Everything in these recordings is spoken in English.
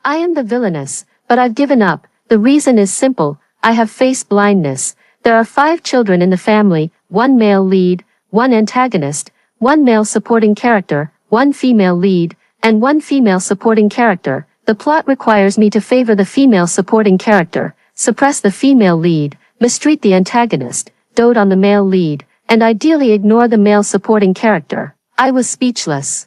I am the villainess, but I've given up. The reason is simple, I have face blindness. There are 5 children in the family, 1 male lead, 1 antagonist, 1 male supporting character, 1 female lead, and 1 female supporting character. The plot requires me to favor the female supporting character, suppress the female lead, mistreat the antagonist, dote on the male lead, and ideally ignore the male supporting character. I was speechless.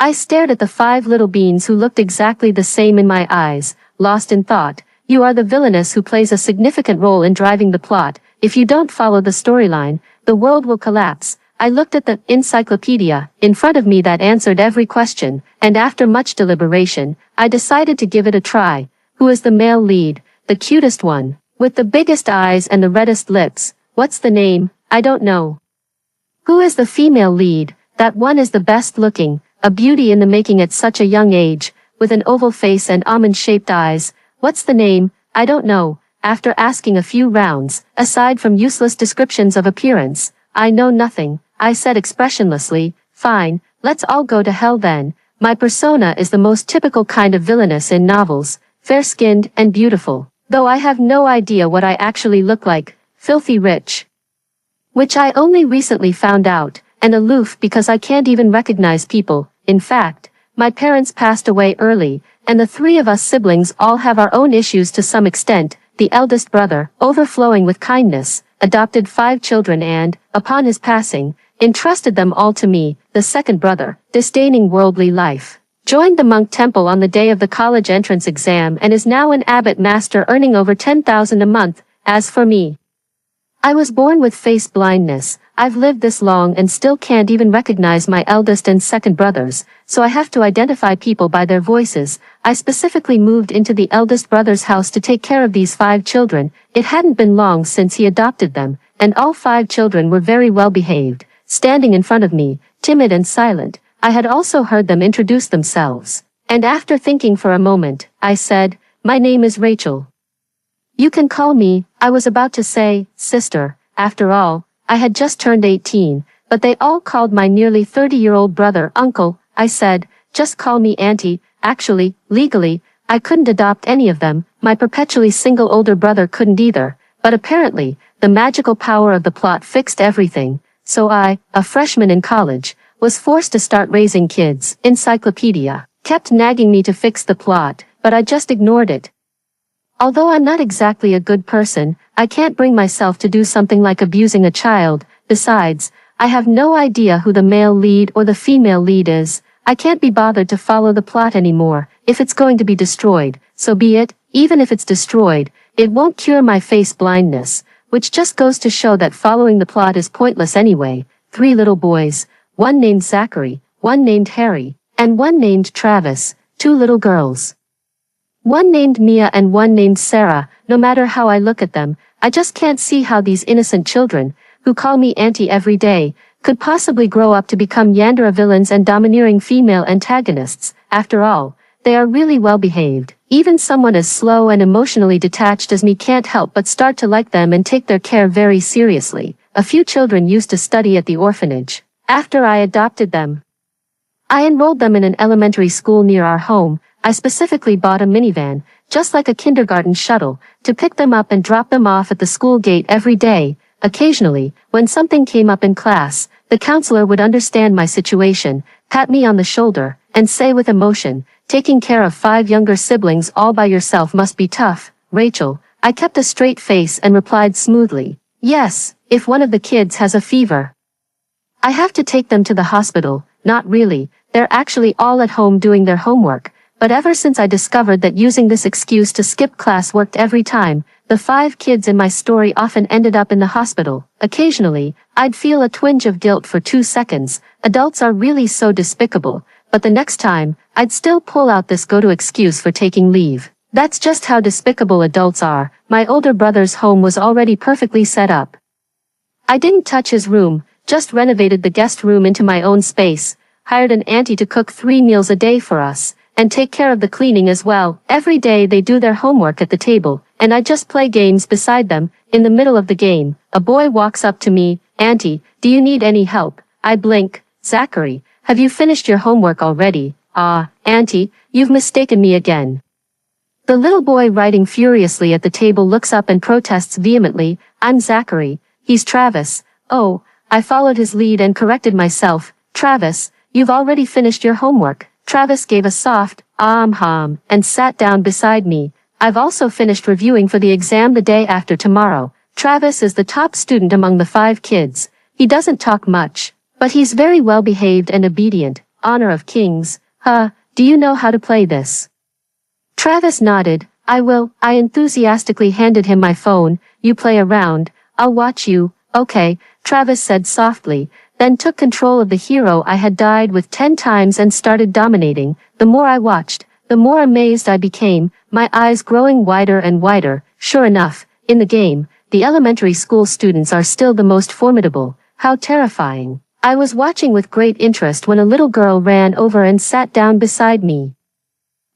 I stared at the 5 little beings who looked exactly the same in my eyes, lost in thought. You are the villainess who plays a significant role in driving the plot. If you don't follow the storyline, the world will collapse. I looked at the encyclopedia in front of me that answered every question, and after much deliberation, I decided to give it a try. Who is the male lead? The cutest one, with the biggest eyes and the reddest lips. What's the name? I don't know. Who is the female lead? That one is the best looking, a beauty in the making at such a young age, with an oval face and almond-shaped eyes. What's the name? I don't know. After asking a few rounds, aside from useless descriptions of appearance, I know nothing. I said expressionlessly, fine, let's all go to hell then. My persona is the most typical kind of villainess in novels, fair-skinned and beautiful, though I have no idea what I actually look like, filthy rich. Which I only recently found out, and aloof because I can't even recognize people. In fact, my parents passed away early, and the 3 of us siblings all have our own issues to some extent. The eldest brother, overflowing with kindness, adopted 5 children and, upon his passing, entrusted them all to me. The second brother, disdaining worldly life, joined the monk temple on the day of the college entrance exam and is now an abbot master earning over 10,000 a month. As for me, I was born with face blindness. I've lived this long and still can't even recognize my eldest and second brothers, so I have to identify people by their voices. I specifically moved into the eldest brother's house to take care of these 5 children. It hadn't been long since he adopted them, and all 5 children were very well behaved, standing in front of me, timid and silent. I had also heard them introduce themselves, and after thinking for a moment, I said, "My name is Rachel. You can call me," I was about to say, "sister." After all, I had just turned 18, but they all called my nearly 30-year-old brother uncle. I said, "Just call me auntie." Actually, legally, I couldn't adopt any of them. My perpetually single older brother couldn't either, but apparently, the magical power of the plot fixed everything. So I, a freshman in college, was forced to start raising kids. Encyclopedia kept nagging me to fix the plot, but I just ignored it. Although I'm not exactly a good person, I can't bring myself to do something like abusing a child. Besides, I have no idea who the male lead or the female lead is. I can't be bothered to follow the plot anymore. If it's going to be destroyed, so be it. Even if it's destroyed, it won't cure my face blindness, which just goes to show that following the plot is pointless anyway. 3 little boys, 1 named Zachary, 1 named Harry, and 1 named Travis, 2 little girls. 1 named Mia and 1 named Sarah. No matter how I look at them, I just can't see how these innocent children, who call me auntie every day, could possibly grow up to become Yandere villains and domineering female antagonists. After all, they are really well behaved. Even someone as slow and emotionally detached as me can't help but start to like them and take their care very seriously. A few children used to study at the orphanage. After I adopted them, I enrolled them in an elementary school near our home. I specifically bought a minivan, just like a kindergarten shuttle, to pick them up and drop them off at the school gate every day. Occasionally, when something came up in class, the counselor would understand my situation, pat me on the shoulder, and say with emotion, "Taking care of 5 younger siblings all by yourself must be tough, Rachel." I kept a straight face and replied smoothly, "Yes, if one of the kids has a fever, I have to take them to the hospital." Not really, they're actually all at home doing their homework. But ever since I discovered that using this excuse to skip class worked every time, the 5 kids in my story often ended up in the hospital. Occasionally, I'd feel a twinge of guilt for 2 seconds. Adults are really so despicable, but the next time, I'd still pull out this go-to excuse for taking leave. That's just how despicable adults are. My older brother's home was already perfectly set up. I didn't touch his room, just renovated the guest room into my own space, hired an auntie to cook 3 meals a day for us, and take care of the cleaning as well. Every day they do their homework at the table, and I just play games beside them. In the middle of the game, a boy walks up to me, "Auntie, do you need any help?" I blink. "Zachary, have you finished your homework already?" Ah, Auntie, you've mistaken me again. The little boy writing furiously at the table looks up and protests vehemently. I'm Zachary. He's Travis. Oh, I followed his lead and corrected myself. Travis, you've already finished your homework. Travis gave a soft, hum, and sat down beside me. I've also finished reviewing for the exam the day after tomorrow. Travis is the top student among the 5 kids. He doesn't talk much, but he's very well behaved and obedient. Honor of kings. Do you know how to play this? Travis nodded. I will. I enthusiastically handed him my phone. You play around. I'll watch you. Okay, Travis said softly, then took control of the hero I had died with 10 times and started dominating. The more I watched, the more amazed I became, my eyes growing wider and wider. Sure enough, in the game, the elementary school students are still the most formidable. How terrifying. I was watching with great interest when a little girl ran over and sat down beside me,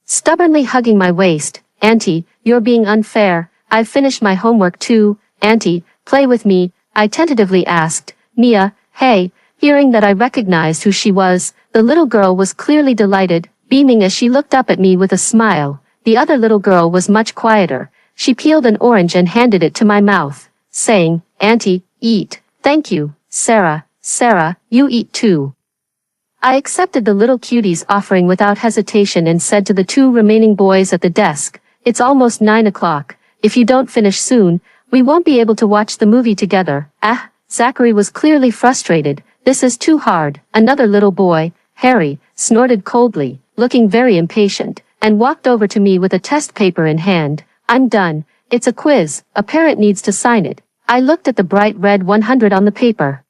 stubbornly hugging my waist. Auntie, you're being unfair. I've finished my homework too. Auntie, play with me, I tentatively asked. Mia, hey. Hearing that I recognized who she was, the little girl was clearly delighted, beaming as she looked up at me with a smile. The other little girl was much quieter. She peeled an orange and handed it to my mouth, saying, Auntie, eat. Thank you, Sarah. Sarah, you eat too. I accepted the little cutie's offering without hesitation and said to the 2 remaining boys at the desk, it's almost 9 o'clock. If you don't finish soon, we won't be able to watch the movie together. Zachary was clearly frustrated. This is too hard. Another little boy, Harry, snorted coldly, looking very impatient, and walked over to me with a test paper in hand. I'm done. It's a quiz. A parent needs to sign it. I looked at the bright red 100 on the paper.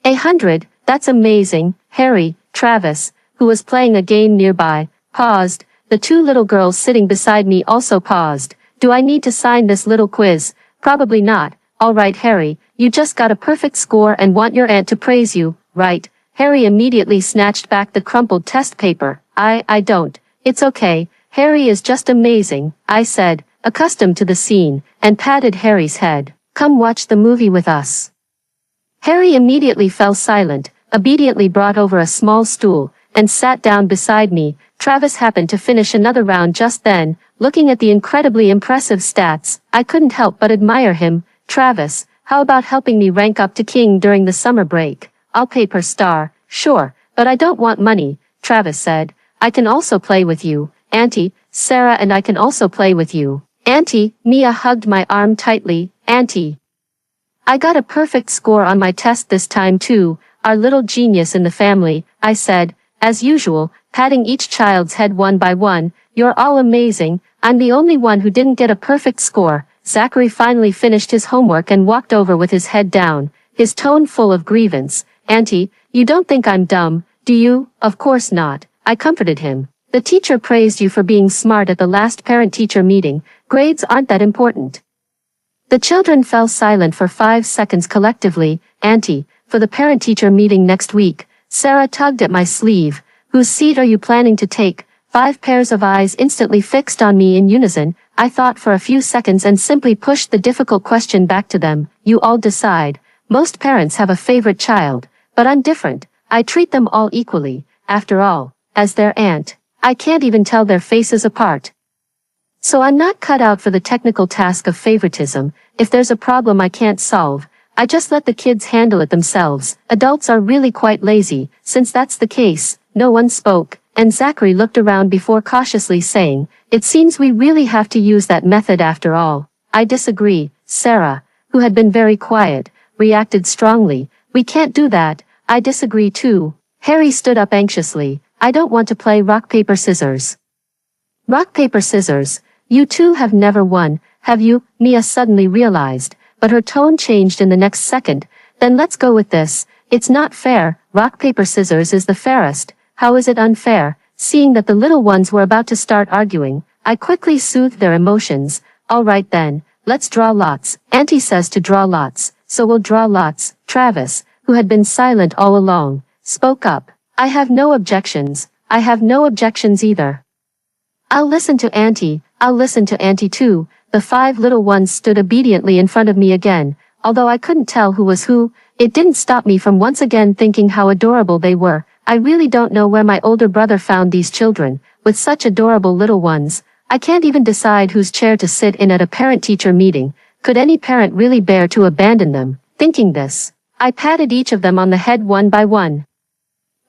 100, that's amazing. Harry, Travis, who was playing a game nearby, paused. The 2 little girls sitting beside me also paused. Do I need to sign this little quiz? Probably not. All right, Harry, you just got a perfect score and want your aunt to praise you, right? Harry immediately snatched back the crumpled test paper. I don't. It's okay. Harry is just amazing, I said, accustomed to the scene, and patted Harry's head. Come watch the movie with us. Harry immediately fell silent, obediently brought over a small stool, and sat down beside me. Travis happened to finish another round just then. Looking at the incredibly impressive stats, I couldn't help but admire him. Travis, how about helping me rank up to king during the summer break? I'll pay per star. Sure, but I don't want money, Travis said. I can also play with you. Auntie, Sarah and I can also play with you. Auntie, Mia hugged my arm tightly. Auntie. I got a perfect score on my test this time too, our little genius in the family, I said, as usual, patting each child's head one by one. You're all amazing. I'm the only one who didn't get a perfect score. Zachary finally finished his homework and walked over with his head down, his tone full of grievance. Auntie, you don't think I'm dumb, do you? Of course not. I comforted him. The teacher praised you for being smart at the last parent-teacher meeting. Grades aren't that important. The children fell silent for 5 seconds collectively. Auntie, for the parent-teacher meeting next week, Sarah tugged at my sleeve. Whose seat are you planning to take? 5 pairs of eyes instantly fixed on me in unison. I thought for a few seconds and simply pushed the difficult question back to them. You all decide. Most parents have a favorite child, but I'm different. I treat them all equally. After all, as their aunt, I can't even tell their faces apart. So I'm not cut out for the technical task of favoritism. If there's a problem I can't solve, I just let the kids handle it themselves. Adults are really quite lazy. Since that's the case, no one spoke, and Zachary looked around before cautiously saying, it seems we really have to use that method after all. I disagree. Sarah, who had been very quiet, reacted strongly. We can't do that. I disagree too. Harry stood up anxiously. I don't want to play rock paper scissors. Rock paper scissors. You two have never won, have you? Mia suddenly realized, but her tone changed in the next second. Then let's go with this. It's not fair. Rock paper scissors is the fairest. How is it unfair? Seeing that the little ones were about to start arguing, I quickly soothed their emotions. All right then, let's draw lots. Auntie says to draw lots, so we'll draw lots. Travis, who had been silent all along, spoke up. I have no objections. I have no objections either. I'll listen to Auntie. I'll listen to Auntie too. The 5 little ones stood obediently in front of me again. Although I couldn't tell who was who, it didn't stop me from once again thinking how adorable they were. I really don't know where my older brother found these children, with such adorable little ones. I can't even decide whose chair to sit in at a parent-teacher meeting. Could any parent really bear to abandon them? Thinking this, I patted each of them on the head one by one.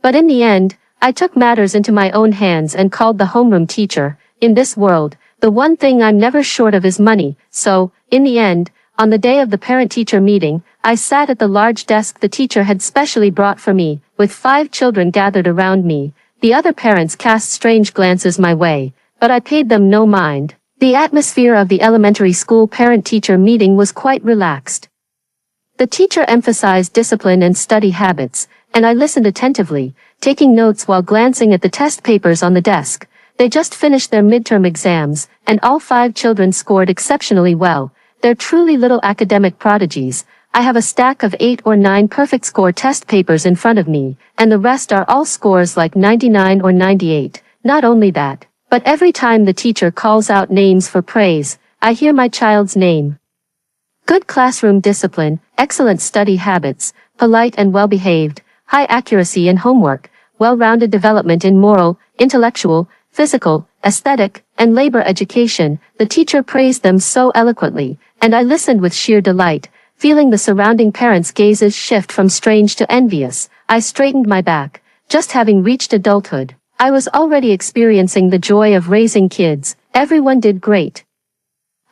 But in the end, I took matters into my own hands and called the homeroom teacher. In this world, the one thing I'm never short of is money, so, in the end, on the day of the parent-teacher meeting, I sat at the large desk the teacher had specially brought for me, with 5 children gathered around me. The other parents cast strange glances my way, but I paid them no mind. The atmosphere of the elementary school parent-teacher meeting was quite relaxed. The teacher emphasized discipline and study habits, and I listened attentively, taking notes while glancing at the test papers on the desk. They just finished their midterm exams, and all 5 children scored exceptionally well. They're truly little academic prodigies. I have a stack of 8 or 9 perfect score test papers in front of me, and the rest are all scores like 99 or 98. Not only that, but every time the teacher calls out names for praise, I hear my child's name. Good classroom discipline, excellent study habits, polite and well-behaved, high accuracy in homework, well-rounded development in moral, intellectual, physical, aesthetic, and labor education. The teacher praised them so eloquently, and I listened with sheer delight, feeling the surrounding parents' gazes shift from strange to envious. I straightened my back. Just having reached adulthood, I was already experiencing the joy of raising kids. Everyone did great.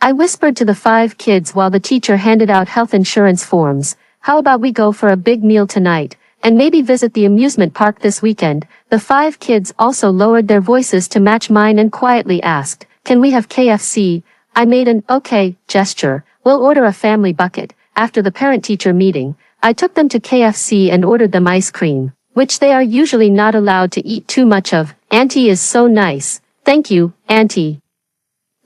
I whispered to the 5 kids while the teacher handed out health insurance forms. How about we go for a big meal tonight, and maybe visit the amusement park this weekend? The 5 kids also lowered their voices to match mine and quietly asked, "Can we have KFC?" I made an okay gesture. "We'll order a family bucket." After the parent-teacher meeting, I took them to KFC and ordered them ice cream, which they are usually not allowed to eat too much of. "Auntie is so nice." "Thank you, Auntie."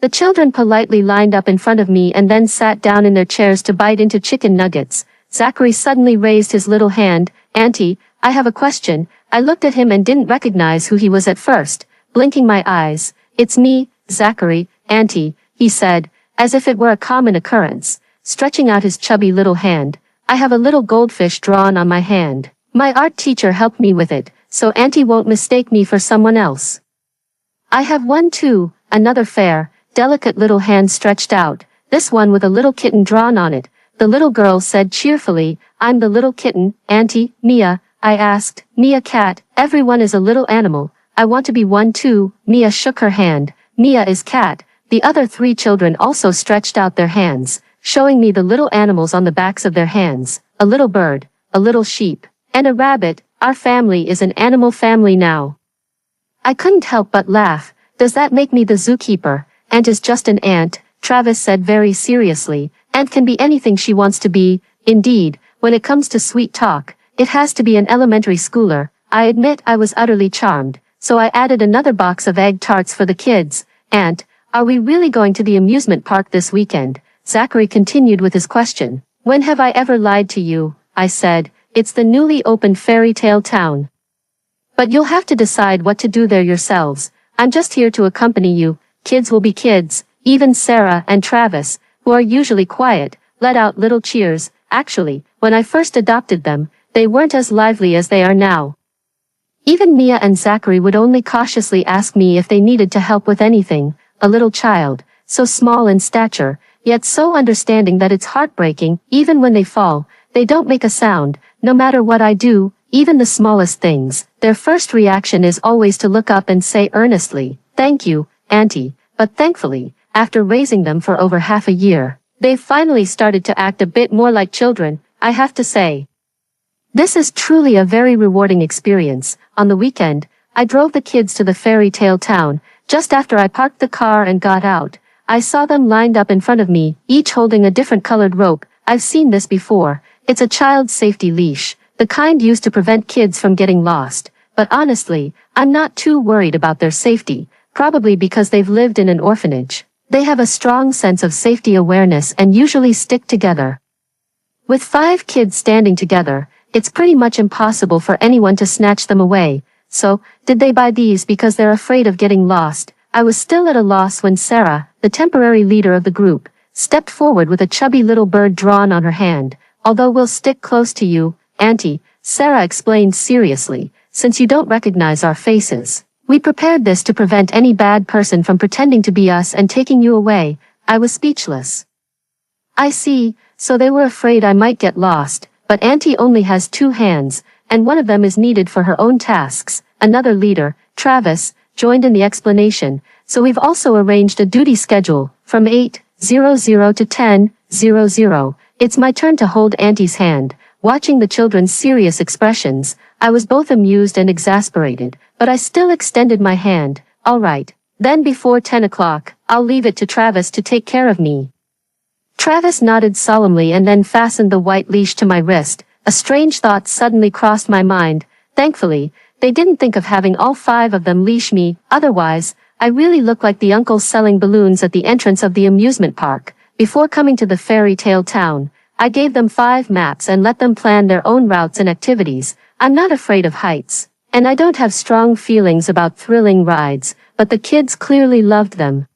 The children politely lined up in front of me and then sat down in their chairs to bite into chicken nuggets. Zachary suddenly raised his little hand. "Auntie, I have a question." I looked at him and didn't recognize who he was at first, blinking my eyes. "It's me, Zachary, Auntie," he said, as if it were a common occurrence, stretching out his chubby little hand. "I have a little goldfish drawn on my hand. My art teacher helped me with it, so Auntie won't mistake me for someone else." "I have one too," another fair, delicate little hand stretched out, this one with a little kitten drawn on it. The little girl said cheerfully, "I'm the little kitten, Auntie." "Mia?" I asked. "Mia cat. Everyone is a little animal. I want to be one too." Mia shook her hand. "Mia is cat." The other 3 children also stretched out their hands, showing me the little animals on the backs of their hands. A little bird, a little sheep, and a rabbit. Our family is an animal family now. I couldn't help but laugh. "Does that make me the zookeeper?" "Ant is just an ant," Travis said very seriously. "Ant can be anything she wants to be." Indeed, when it comes to sweet talk, it has to be an elementary schooler. I admit I was utterly charmed, so I added another box of egg tarts for the kids. "Ant, are we really going to the amusement park this weekend?" Zachary continued with his question. "When have I ever lied to you?" I said. "It's the newly opened fairy tale town. But you'll have to decide what to do there yourselves. I'm just here to accompany you." Kids will be kids. Even Sarah and Travis, who are usually quiet, let out little cheers. Actually, when I first adopted them, they weren't as lively as they are now. Even Mia and Zachary would only cautiously ask me if they needed to help with anything. A little child, so small in stature, yet so understanding that it's heartbreaking. Even when they fall, they don't make a sound, no matter what I do, even the smallest things. Their first reaction is always to look up and say earnestly, "Thank you, Auntie." But thankfully, after raising them for over half a year, they've finally started to act a bit more like children, I have to say. This is truly a very rewarding experience. On the weekend, I drove the kids to the fairy tale town. Just after I parked the car and got out, I saw them lined up in front of me, each holding a different colored rope. I've seen this before. It's a child safety leash, the kind used to prevent kids from getting lost. But honestly, I'm not too worried about their safety. Probably because they've lived in an orphanage. They have a strong sense of safety awareness and usually stick together. With 5 kids standing together, it's pretty much impossible for anyone to snatch them away. So, did they buy these because they're afraid of getting lost? I was still at a loss when Sarah, the temporary leader of the group, stepped forward with a chubby little bird drawn on her hand. "Although we'll stick close to you, Auntie," Sarah explained seriously, since you don't recognize our faces. We prepared this to prevent any bad person from pretending to be us and taking you away. I was speechless. I see, so they were afraid I might get lost, but Auntie only has 2 hands, and one of them is needed for her own tasks. Another leader, Travis, joined in the explanation, so we've also arranged a duty schedule, from 8:00 to 10:00. It's my turn to hold Auntie's hand. Watching the children's serious expressions, I was both amused and exasperated, but I still extended my hand. All right, then before 10 o'clock, I'll leave it to Travis to take care of me. Travis nodded solemnly and then fastened the white leash to my wrist. A strange thought suddenly crossed my mind. Thankfully, they didn't think of having all 5 of them leash me, otherwise, I really look like the uncle selling balloons at the entrance of the amusement park. Before coming to the fairy tale town, I gave them 5 maps and let them plan their own routes and activities. I'm not afraid of heights, and I don't have strong feelings about thrilling rides, but the kids clearly loved them.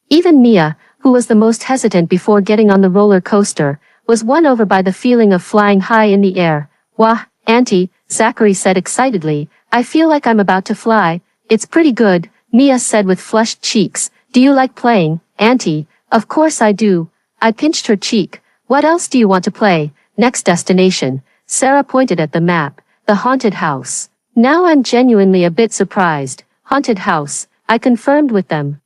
Even Mia, who was the most hesitant before getting on the roller coaster, was won over by the feeling of flying high in the air. Wah, Auntie, Zachary said excitedly, I feel like I'm about to fly. It's pretty good, Mia said with flushed cheeks. Do you like playing, Auntie? Of course I do. I pinched her cheek. What else do you want to play? Next destination. Sarah pointed at the map. The haunted house. Now I'm genuinely a bit surprised. Haunted house, I confirmed with them.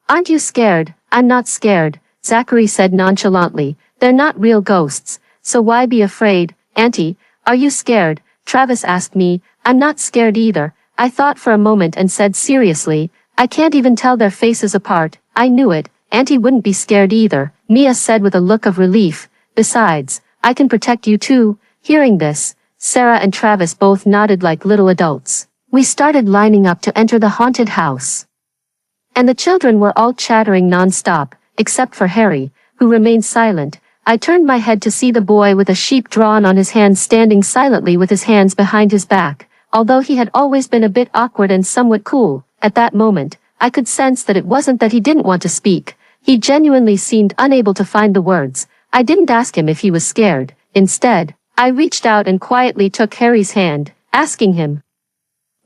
Aren't you scared? I'm not scared, Zachary said nonchalantly. They're not real ghosts, so why be afraid? Auntie, are you scared? Travis asked me. I'm not scared either. I thought for a moment and said seriously, I can't even tell their faces apart. I knew it. Auntie wouldn't be scared either, Mia said with a look of relief. Besides, I can protect you too. Hearing this, Sarah and Travis both nodded like little adults. We started lining up to enter the haunted house. And the children were all chattering non-stop, except for Harry, who remained silent. I turned my head to see the boy with a sheep drawn on his hand standing silently with his hands behind his back. Although he had always been a bit awkward and somewhat cool, at that moment, I could sense that it wasn't that he didn't want to speak. He genuinely seemed unable to find the words. I didn't ask him if he was scared. Instead, I reached out and quietly took Harry's hand, asking him,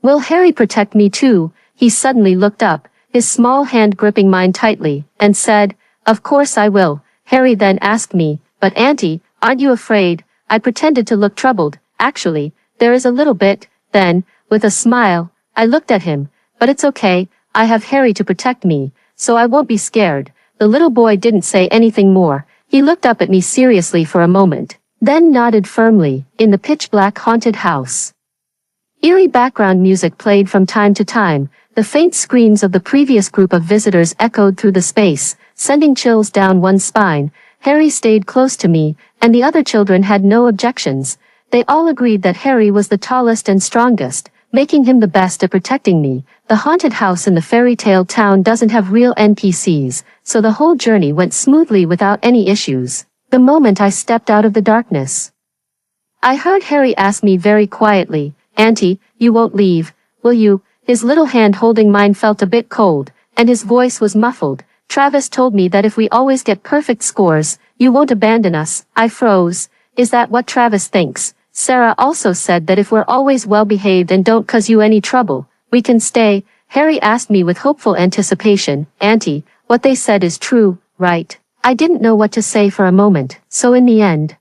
Will Harry protect me too? He suddenly looked up, his small hand gripping mine tightly, and said, Of course I will. Harry then asked me, But Auntie, aren't you afraid? I pretended to look troubled. Actually, there is a little bit. Then, with a smile, I looked at him. But it's okay, I have Harry to protect me, so I won't be scared. The little boy didn't say anything more. He looked up at me seriously for a moment, then nodded firmly. In the pitch-black haunted house, eerie background music played from time to time. The faint screams of the previous group of visitors echoed through the space, sending chills down one's spine. Harry stayed close to me, and the other children had no objections. They all agreed that Harry was the tallest and strongest, making him the best at protecting me. The haunted house in the fairy tale town doesn't have real NPCs, so the whole journey went smoothly without any issues. The moment I stepped out of the darkness, I heard Harry ask me very quietly, Auntie, you won't leave, will you? His little hand holding mine felt a bit cold, and his voice was muffled. Travis told me that if we always get perfect scores, you won't abandon us. I froze. Is that what Travis thinks? Sarah also said that if we're always well behaved and don't cause you any trouble, we can stay. Harry asked me with hopeful anticipation, Auntie, what they said is true, right? I didn't know what to say for a moment, so in the end,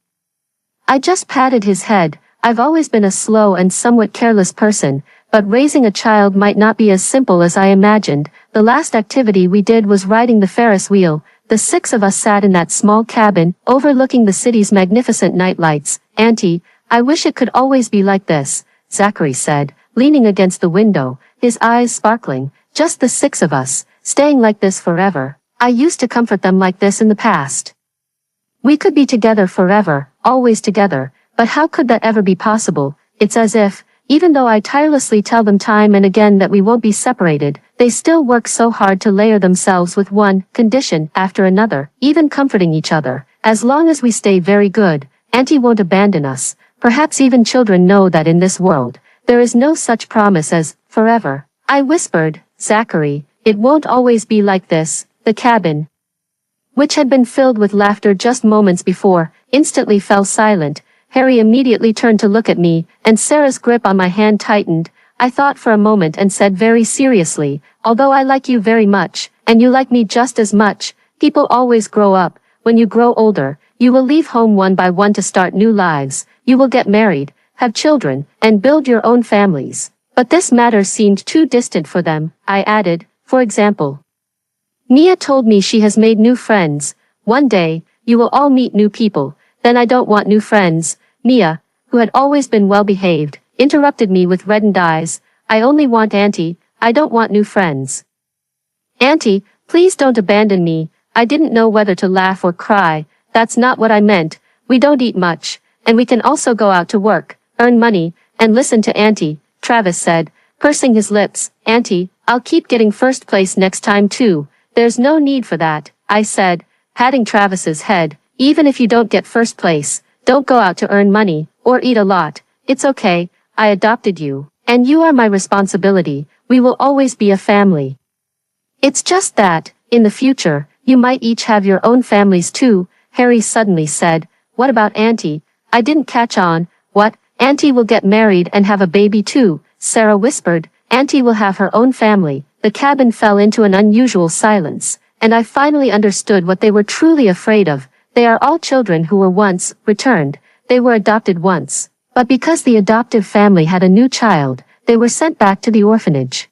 I just patted his head. I've always been a slow and somewhat careless person, but raising a child might not be as simple as I imagined. The last activity we did was riding the Ferris wheel. The 6 of us sat in that small cabin, overlooking the city's magnificent night lights. Auntie, I wish it could always be like this, Zachary said, leaning against the window, his eyes sparkling. Just the 6 of us, staying like this forever. I used to comfort them like this in the past. We could be together forever, always together, but how could that ever be possible? It's as if, even though I tirelessly tell them time and again that we won't be separated, they still work so hard to layer themselves with one condition after another, even comforting each other. As long as we stay very good, Auntie won't abandon us. Perhaps even children know that in this world, there is no such promise as forever. I whispered, Zachary, it won't always be like this. The cabin, which had been filled with laughter just moments before, instantly fell silent. Harry immediately turned to look at me, and Sarah's grip on my hand tightened. I thought for a moment and said very seriously, although I like you very much, and you like me just as much, people always grow up. When you grow older, you will leave home one by one to start new lives. You will get married, have children, and build your own families. But this matter seemed too distant for them, I added. For example, Mia told me she has made new friends. One day, you will all meet new people. Then I don't want new friends. Mia, who had always been well-behaved, interrupted me with reddened eyes. I only want Auntie. I don't want new friends. Auntie, please don't abandon me. I didn't know whether to laugh or cry. That's not what I meant. We don't eat much, and we can also go out to work, earn money, and listen to Auntie, Travis said, pursing his lips. Auntie, I'll keep getting first place next time too. There's no need for that, I said, patting Travis's head. Even if you don't get first place, don't go out to earn money, or eat a lot. It's okay, I adopted you, and you are my responsibility. We will always be a family. It's just that, in the future, you might each have your own families too, Harry suddenly said. What about Auntie? I didn't catch on. What? Auntie will get married and have a baby too, Sarah whispered. Auntie will have her own family. The cabin fell into an unusual silence, and I finally understood what they were truly afraid of. They are all children who were once returned. They were adopted once. But because the adoptive family had a new child, they were sent back to the orphanage.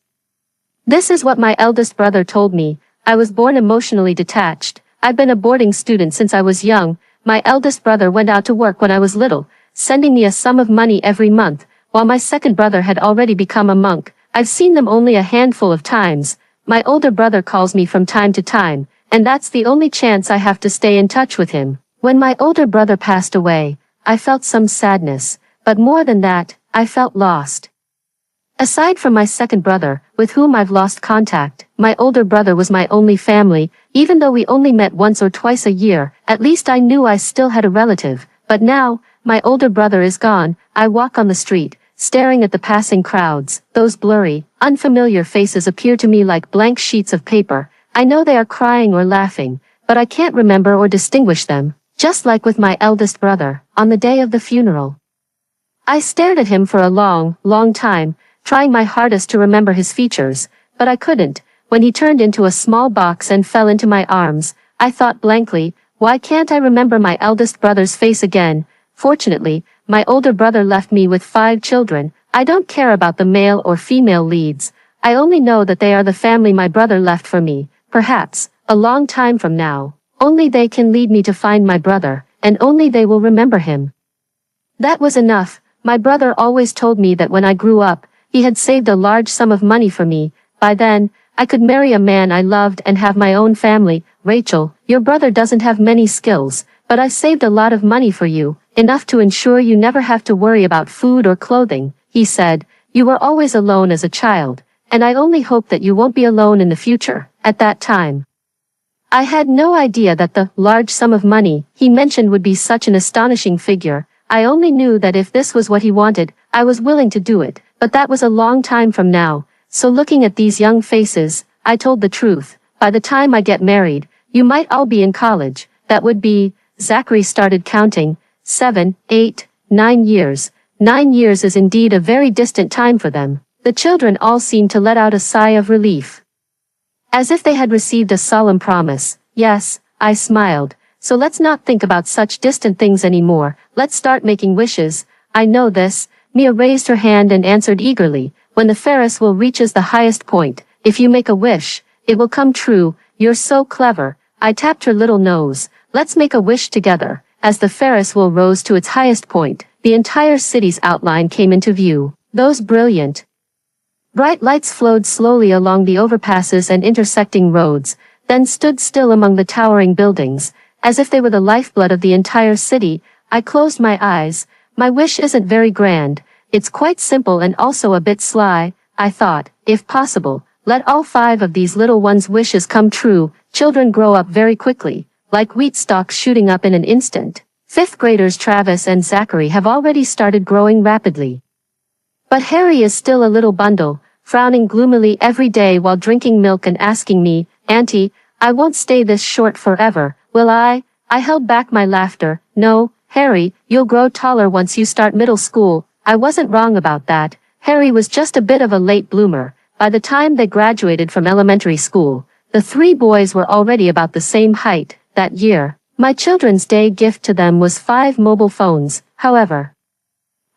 This is what my eldest brother told me. I was born emotionally detached. I've been a boarding student since I was young. My eldest brother went out to work when I was little, sending me a sum of money every month, while my second brother had already become a monk. I've seen them only a handful of times. My older brother calls me from time to time, and that's the only chance I have to stay in touch with him. When my older brother passed away, I felt some sadness, but more than that, I felt lost. Aside from my second brother, with whom I've lost contact, my older brother was my only family. Even though we only met once or twice a year, at least I knew I still had a relative. But now, my older brother is gone. I walk on the street, staring at the passing crowds. Those blurry, unfamiliar faces appear to me like blank sheets of paper. I know they are crying or laughing, but I can't remember or distinguish them, just like with my eldest brother, on the day of the funeral. I stared at him for a long, long time, trying my hardest to remember his features, but I couldn't. When he turned into a small box and fell into my arms, I thought blankly, why can't I remember my eldest brother's face again? Fortunately, my older brother left me with 5 children. I don't care about the male or female leads. I only know that they are the family my brother left for me. Perhaps, a long time from now, only they can lead me to find my brother, and only they will remember him. That was enough. My brother always told me that when I grew up, he had saved a large sum of money for me. By then, I could marry a man I loved and have my own family. Rachel, your brother doesn't have many skills, but I saved a lot of money for you, enough to ensure you never have to worry about food or clothing, he said. You were always alone as a child, and I only hope that you won't be alone in the future. At that time, I had no idea that the large sum of money he mentioned would be such an astonishing figure. I only knew that if this was what he wanted, I was willing to do it, but that was a long time from now. So looking at these young faces, I told the truth. By the time I get married, you might all be in college. That would be, Zachary started counting, 7, 8, 9 years. 9 years is indeed a very distant time for them. The children all seemed to let out a sigh of relief, as if they had received a solemn promise. Yes, I smiled. So let's not think about such distant things anymore. Let's start making wishes. I know this. Mia raised her hand and answered eagerly. When the Ferris wheel reaches the highest point, if you make a wish, it will come true. You're so clever. I tapped her little nose. Let's make a wish together. As the Ferris wheel rose to its highest point, the entire city's outline came into view. Those brilliant, bright lights flowed slowly along the overpasses and intersecting roads, then stood still among the towering buildings, as if they were the lifeblood of the entire city. I closed my eyes. My wish isn't very grand. It's quite simple and also a bit sly. I thought, if possible, let all 5 of these little ones' wishes come true. Children grow up very quickly, like wheat stalks shooting up in an instant. 5th graders Travis and Zachary have already started growing rapidly. But Harry is still a little bundle, frowning gloomily every day while drinking milk and asking me, Auntie, I won't stay this short forever, will I? I held back my laughter. No, Harry, you'll grow taller once you start middle school. I wasn't wrong about that. Harry was just a bit of a late bloomer. By the time they graduated from elementary school, the three boys were already about the same height. That year, my Children's Day gift to them was 5 mobile phones. However,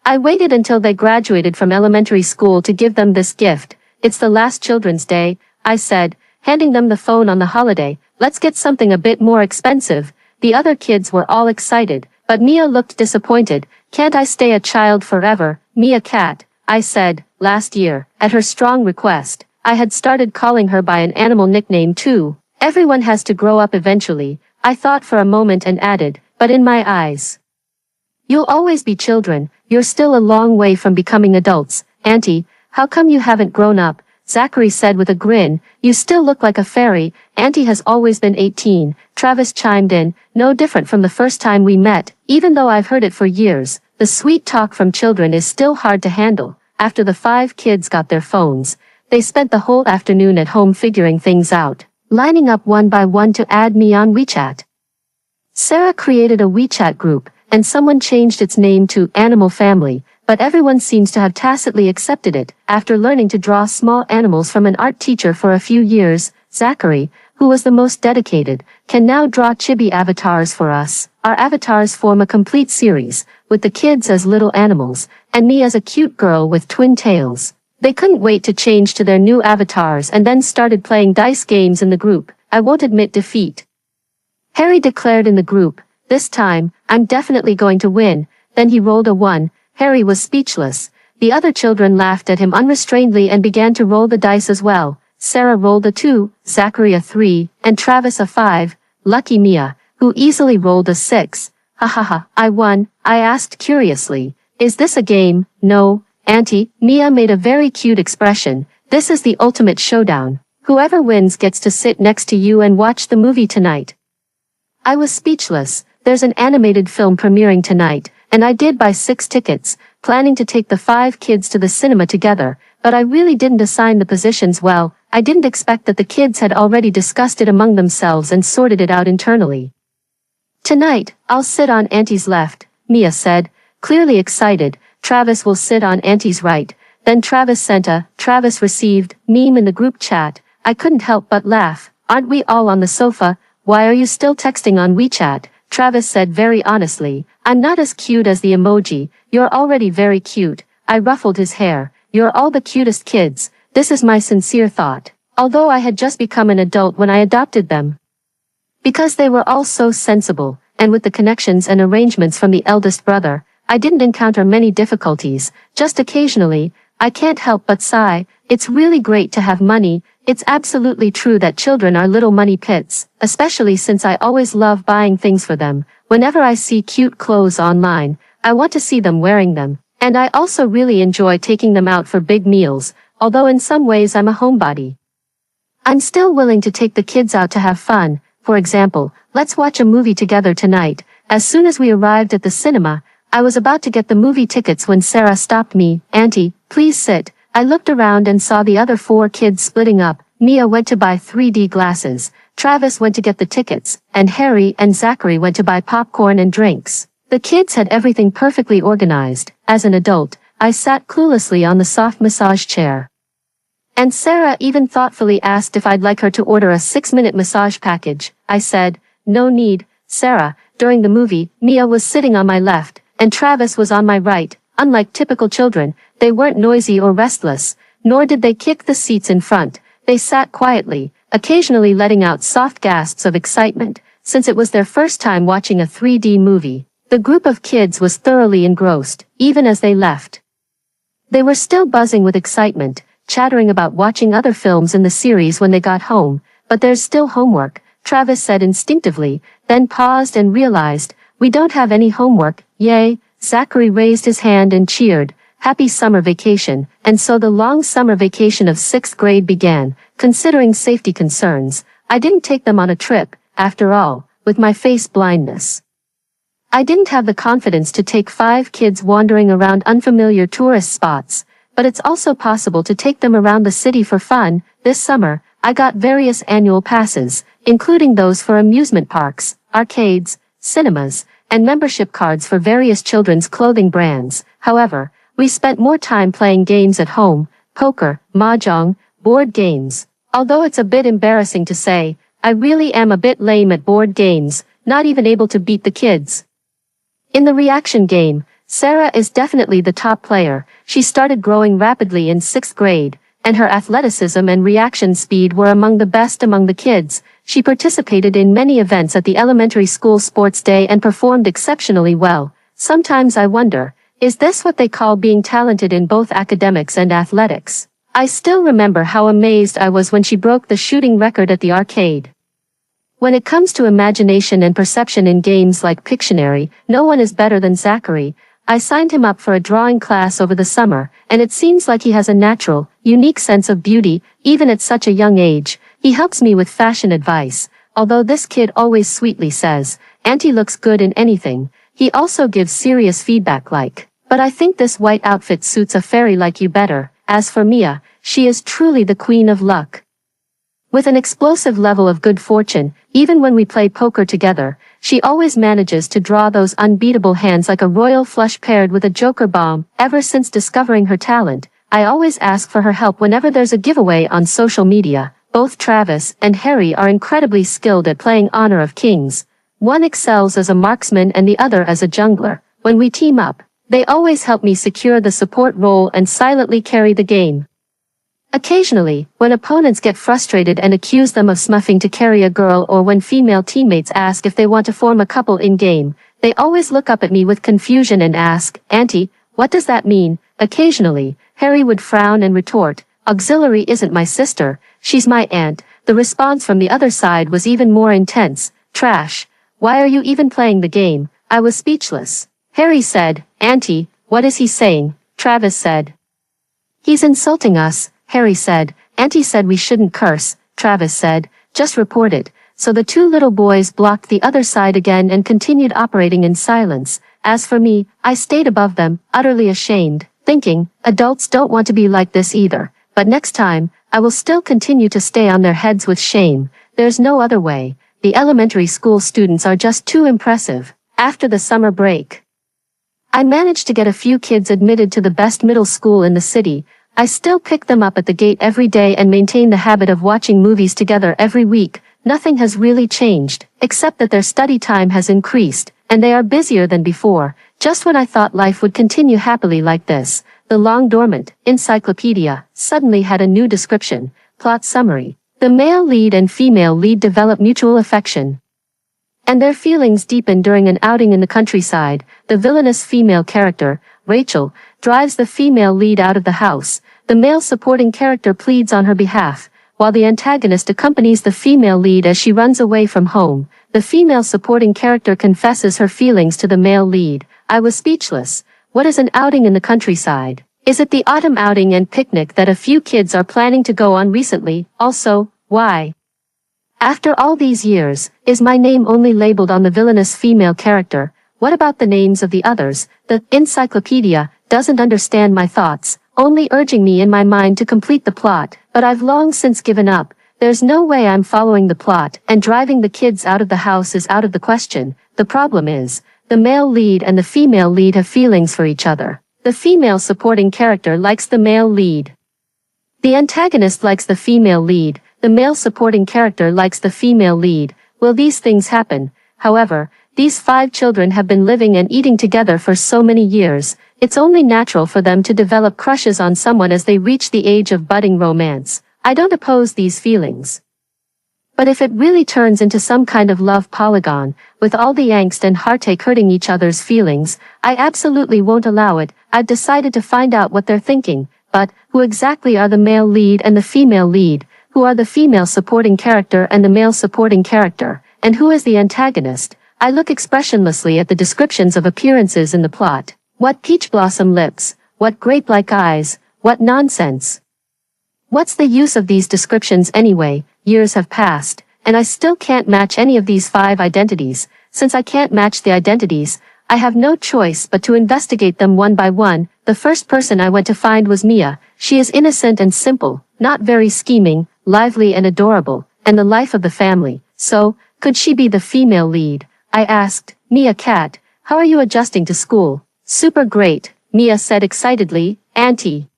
I waited until they graduated from elementary school to give them this gift. It's the last Children's Day, I said, handing them the phone on the holiday. Let's get something a bit more expensive. The other kids were all excited, but Mia looked disappointed. Can't I stay a child forever, Mia Cat? I said, last year, at her strong request. I had started calling her by an animal nickname too. Everyone has to grow up eventually, I thought for a moment and added, but in my eyes. You'll always be children, you're still a long way from becoming adults. Auntie, how come you haven't grown up? Zachary said with a grin. You still look like a fairy. Auntie has always been 18, Travis chimed in, no different from the first time we met. Even though I've heard it for years, the sweet talk from children is still hard to handle. After the 5 kids got their phones, they spent the whole afternoon at home figuring things out, lining up one by one to add me on WeChat. Sarah created a WeChat group, and someone changed its name to Animal Family, but everyone seems to have tacitly accepted it. After learning to draw small animals from an art teacher for a few years, Zachary, who was the most dedicated, can now draw chibi avatars for us. Our avatars form a complete series, with the kids as little animals, and me as a cute girl with twin tails. They couldn't wait to change to their new avatars and then started playing dice games in the group. I won't admit defeat, Harry declared in the group. This time, I'm definitely going to win. Then he rolled a 1. Harry was speechless. The other children laughed at him unrestrainedly and began to roll the dice as well. Sarah rolled a 2, Zachary a 3, and Travis a 5. Lucky Mia, who easily rolled a 6. Ha ha ha, I won, I asked curiously. Is this a game? No, Auntie. Mia made a very cute expression. This is the ultimate showdown. Whoever wins gets to sit next to you and watch the movie tonight. I was speechless. There's an animated film premiering tonight, and I did buy 6 tickets, planning to take the 5 kids to the cinema together, but I really didn't assign the positions well. I didn't expect that the kids had already discussed it among themselves and sorted it out internally. Tonight, I'll sit on Auntie's left, Mia said, clearly excited. Travis will sit on Auntie's right. Then Travis sent a Travis received meme in the group chat. I couldn't help but laugh. Aren't we all on the sofa? Why are you still texting on WeChat? Travis said very honestly. I'm not as cute as the emoji. You're already very cute. I ruffled his hair. You're all the cutest kids. This is my sincere thought. Although I had just become an adult when I adopted them. Because they were all so sensible, and with the connections and arrangements from the eldest brother, I didn't encounter many difficulties. Just occasionally, I can't help but sigh. It's really great to have money. It's absolutely true that children are little money pits, especially since I always love buying things for them. Whenever I see cute clothes online, I want to see them wearing them. And I also really enjoy taking them out for big meals, although in some ways I'm a homebody. I'm still willing to take the kids out to have fun. For example, let's watch a movie together tonight. As soon as we arrived at the cinema, I was about to get the movie tickets when Sarah stopped me. Auntie, please sit. I looked around and saw the other 4 kids splitting up. Mia went to buy 3D glasses, Travis went to get the tickets, and Harry and Zachary went to buy popcorn and drinks. The kids had everything perfectly organized. As an adult, I sat cluelessly on the soft massage chair. And Sarah even thoughtfully asked if I'd like her to order a 6-minute massage package. I said, no need, Sarah. During the movie, Mia was sitting on my left, and Travis was on my right. Unlike typical children, they weren't noisy or restless, nor did they kick the seats in front. They sat quietly, occasionally letting out soft gasps of excitement, since it was their first time watching a 3D movie. The group of kids was thoroughly engrossed, even as they left. They were still buzzing with excitement, chattering about watching other films in the series when they got home. But there's still homework, Travis said instinctively, then paused and realized, we don't have any homework. Yay. Zachary raised his hand and cheered. Happy summer vacation. And so the long summer vacation of 6th grade began. Considering safety concerns, I didn't take them on a trip. After all, with my face blindness, I didn't have the confidence to take 5 kids wandering around unfamiliar tourist spots. But it's also possible to take them around the city for fun. This summer, I got various annual passes, including those for amusement parks, arcades, cinemas, and membership cards for various children's clothing brands. However, we spent more time playing games at home, poker, mahjong, board games. Although it's a bit embarrassing to say, I really am a bit lame at board games, not even able to beat the kids. In the reaction game, Sarah is definitely the top player. She started growing rapidly in 6th grade, and her athleticism and reaction speed were among the best among the kids. She participated in many events at the elementary school sports day and performed exceptionally well. Sometimes I wonder, is this what they call being talented in both academics and athletics? I still remember how amazed I was when she broke the shooting record at the arcade. When it comes to imagination and perception in games like Pictionary, no one is better than Zachary. I signed him up for a drawing class over the summer, and it seems like he has a natural, unique sense of beauty, even at such a young age. He helps me with fashion advice, although this kid always sweetly says, "Auntie looks good in anything." He also gives serious feedback like, "But I think this white outfit suits a fairy like you better." As for Mia, she is truly the queen of luck. With an explosive level of good fortune, even when we play poker together, she always manages to draw those unbeatable hands like a royal flush paired with a joker bomb. Ever since discovering her talent, I always ask for her help whenever there's a giveaway on social media. Both Travis and Harry are incredibly skilled at playing Honor of Kings. One excels as a marksman and the other as a jungler. When we team up, they always help me secure the support role and silently carry the game. Occasionally, when opponents get frustrated and accuse them of smuffing to carry a girl, or when female teammates ask if they want to form a couple in-game, they always look up at me with confusion and ask, "Auntie, what does that mean?" Occasionally, Harry would frown and retort, "Auxiliary isn't my sister, she's my aunt." The response from the other side was even more intense, "Trash, why are you even playing the game?" I was speechless. Harry said, "Auntie, what is he saying?" Travis said, "He's insulting us." Harry said, "Auntie said we shouldn't curse." Travis said, "Just report it." So the two little boys blocked the other side again and continued operating in silence. As for me, I stayed above them, utterly ashamed, thinking, adults don't want to be like this either. But next time, I will still continue to stay on their heads with shame. There's no other way. The elementary school students are just too impressive. After the summer break, I managed to get a few kids admitted to the best middle school in the city. I still pick them up at the gate every day and maintain the habit of watching movies together every week. Nothing has really changed, except that their study time has increased, and they are busier than before. Just when I thought life would continue happily like this, the long-dormant encyclopedia suddenly had a new description. Plot summary. The male lead and female lead develop mutual affection, and their feelings deepen during an outing in the countryside. The villainous female character, Rachel, drives the female lead out of the house. The male supporting character pleads on her behalf, while the antagonist accompanies the female lead as she runs away from home. The female supporting character confesses her feelings to the male lead. I was speechless. What is an outing in the countryside? Is it the autumn outing and picnic that a few kids are planning to go on recently? Also, why, after all these years, is my name only labeled on the villainous female character? What about the names of the others? The encyclopedia doesn't understand my thoughts, only urging me in my mind to complete the plot, but I've long since given up. There's no way I'm following the plot, and driving the kids out of the house is out of the question. The problem is, the male lead and the female lead have feelings for each other. The female supporting character likes the male lead. The antagonist likes the female lead. The male supporting character likes the female lead. Will these things happen? However, these 5 children have been living and eating together for so many years. It's only natural for them to develop crushes on someone as they reach the age of budding romance. I don't oppose these feelings. But if it really turns into some kind of love polygon, with all the angst and heartache hurting each other's feelings, I absolutely won't allow it. I've decided to find out what they're thinking. But, who exactly are the male lead and the female lead? Who are the female supporting character and the male supporting character? And who is the antagonist? I look expressionlessly at the descriptions of appearances in the plot. What peach blossom lips? What grape-like eyes? What nonsense! What's the use of these descriptions anyway? Years have passed, and I still can't match any of these 5 identities. Since I can't match the identities, I have no choice but to investigate them one by one. The first person I went to find was Mia. She is innocent and simple, not very scheming, lively and adorable, and the life of the family. So, could she be the female lead? I asked. Mia Cat, how are you adjusting to school? Super great, Mia said excitedly, Auntie.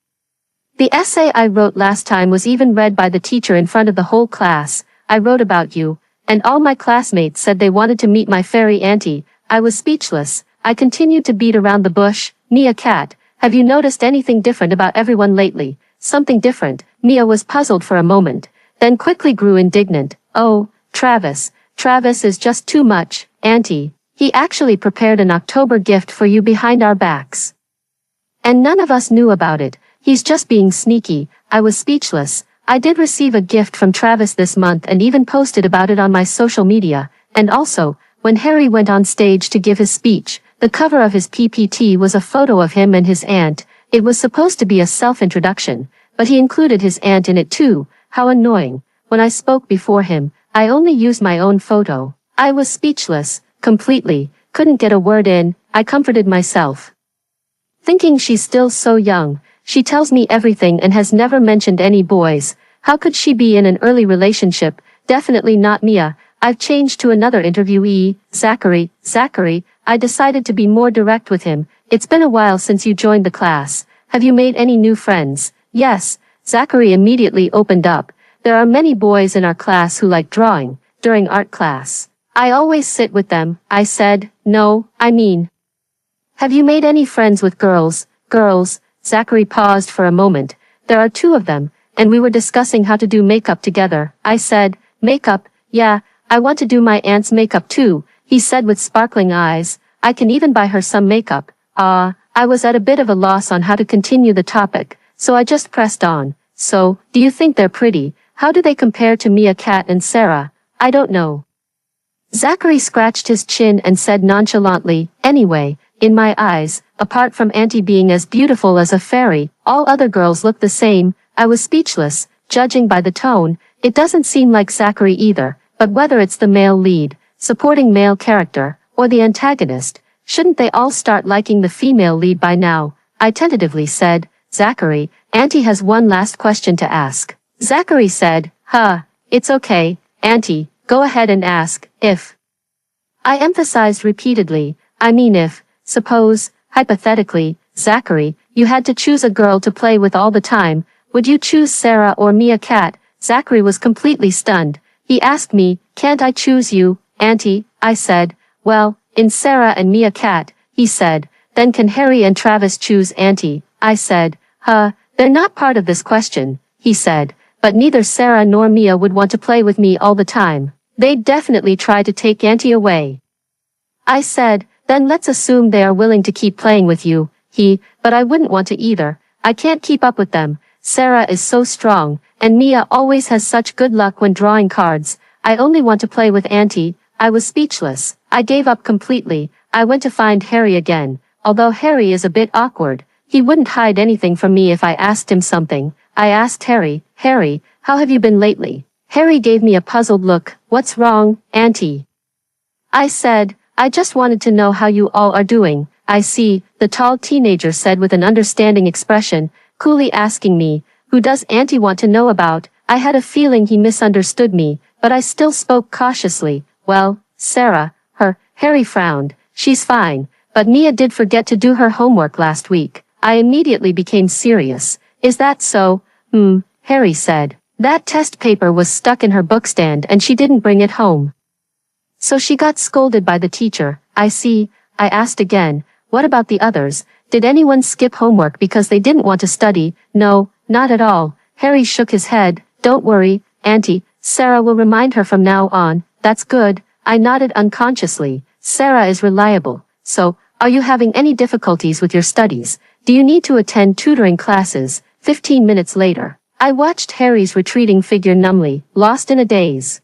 The essay I wrote last time was even read by the teacher in front of the whole class. I wrote about you, and all my classmates said they wanted to meet my fairy auntie. I was speechless. I continued to beat around the bush. Mia Cat, have you noticed anything different about everyone lately? Something different. Mia was puzzled for a moment, then quickly grew indignant. Oh, Travis. Travis is just too much, Auntie. He actually prepared an October gift for you behind our backs. And none of us knew about it. He's just being sneaky. I was speechless. I did receive a gift from Travis this month and even posted about it on my social media. And also, when Harry went on stage to give his speech, the cover of his PPT was a photo of him and his aunt. It was supposed to be a self-introduction, but he included his aunt in it too. How annoying. When I spoke before him, I only used my own photo. I was speechless, completely, couldn't get a word in. I comforted myself, thinking she's still so young. She tells me everything and has never mentioned any boys. How could she be in an early relationship? Definitely not Mia. I've changed to another interviewee, Zachary. Zachary, I decided to be more direct with him. It's been a while since you joined the class. Have you made any new friends? Yes. Zachary immediately opened up. There are many boys in our class who like drawing. During art class, I always sit with them. I said, no, I mean, have you made any friends with girls? Girls? Zachary paused for a moment. There are two of them, and we were discussing how to do makeup together. I said, makeup? Yeah, I want to do my aunt's makeup too, he said with sparkling eyes. I can even buy her some makeup. I was at a bit of a loss on how to continue the topic, so I just pressed on. So, do you think they're pretty? How do they compare to Mia Cat and Sarah? I don't know. Zachary scratched his chin and said nonchalantly, anyway, in my eyes, apart from Auntie being as beautiful as a fairy, all other girls look the same. I was speechless, judging by the tone. It doesn't seem like Zachary either, but whether it's the male lead, supporting male character, or the antagonist, shouldn't they all start liking the female lead by now? I tentatively said, Zachary, Auntie has one last question to ask. Zachary said, it's okay, Auntie, go ahead and ask, if. I emphasized repeatedly, I mean if. Suppose, hypothetically, Zachary, you had to choose a girl to play with all the time, would you choose Sarah or Mia Cat? Zachary was completely stunned. He asked me, can't I choose you, Auntie? I said, well, in Sarah and Mia Cat, he said, then can Harry and Travis choose Auntie? I said, they're not part of this question, he said, but neither Sarah nor Mia would want to play with me all the time. They'd definitely try to take Auntie away. I said, then let's assume they are willing to keep playing with you, but I wouldn't want to either. I can't keep up with them. Sarah is so strong, and Mia always has such good luck when drawing cards. I only want to play with Auntie. I was speechless. I gave up completely. I went to find Harry again. Although Harry is a bit awkward, he wouldn't hide anything from me if I asked him something. I asked Harry, how have you been lately? Harry gave me a puzzled look. What's wrong, Auntie? I said, I just wanted to know how you all are doing. I see, the tall teenager said with an understanding expression, coolly asking me, who does Auntie want to know about? I had a feeling he misunderstood me, but I still spoke cautiously. Well, Sarah, Harry frowned. She's fine, but Mia did forget to do her homework last week. I immediately became serious. Is that so? Harry said. That test paper was stuck in her bookstand and she didn't bring it home. So she got scolded by the teacher. I see. I asked again, what about the others? Did anyone skip homework because they didn't want to study? No, not at all. Harry shook his head. Don't worry, Auntie. Sarah will remind her from now on. That's good. I nodded unconsciously. Sarah is reliable. So, are you having any difficulties with your studies? Do you need to attend tutoring classes? 15 minutes later, I watched Harry's retreating figure numbly, lost in a daze.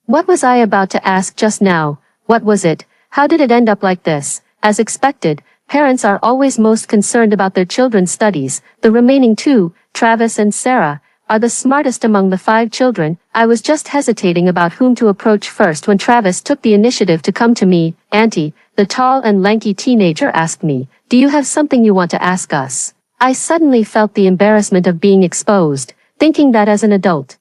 What was I about to ask just now? What was it? How did it end up like this? As expected, parents are always most concerned about their children's studies. The remaining two, Travis and Sarah, are the smartest among the 5 children. I was just hesitating about whom to approach first when Travis took the initiative to come to me. Auntie, the tall and lanky teenager asked me, do you have something you want to ask us? I suddenly felt the embarrassment of being exposed, thinking that as an adult,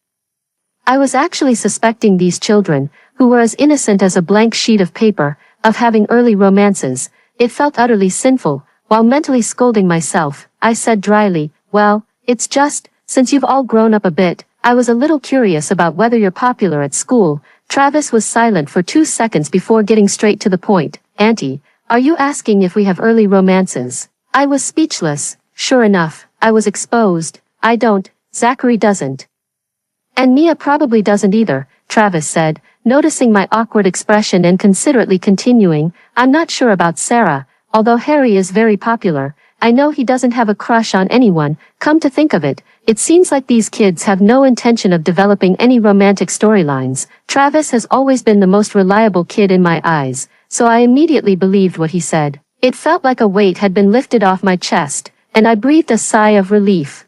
I was actually suspecting these children, who were as innocent as a blank sheet of paper, of having early romances. It felt utterly sinful. While mentally scolding myself, I said dryly, well, it's just, since you've all grown up a bit, I was a little curious about whether you're popular at school. Travis was silent for 2 seconds before getting straight to the point. Auntie, are you asking if we have early romances? I was speechless. Sure enough, I was exposed. I don't. Zachary doesn't. And Mia probably doesn't either, Travis said, noticing my awkward expression and considerately continuing, I'm not sure about Sarah, although Harry is very popular. I know he doesn't have a crush on anyone. Come to think of it, it seems like these kids have no intention of developing any romantic storylines. Travis has always been the most reliable kid in my eyes, so I immediately believed what he said. It felt like a weight had been lifted off my chest, and I breathed a sigh of relief.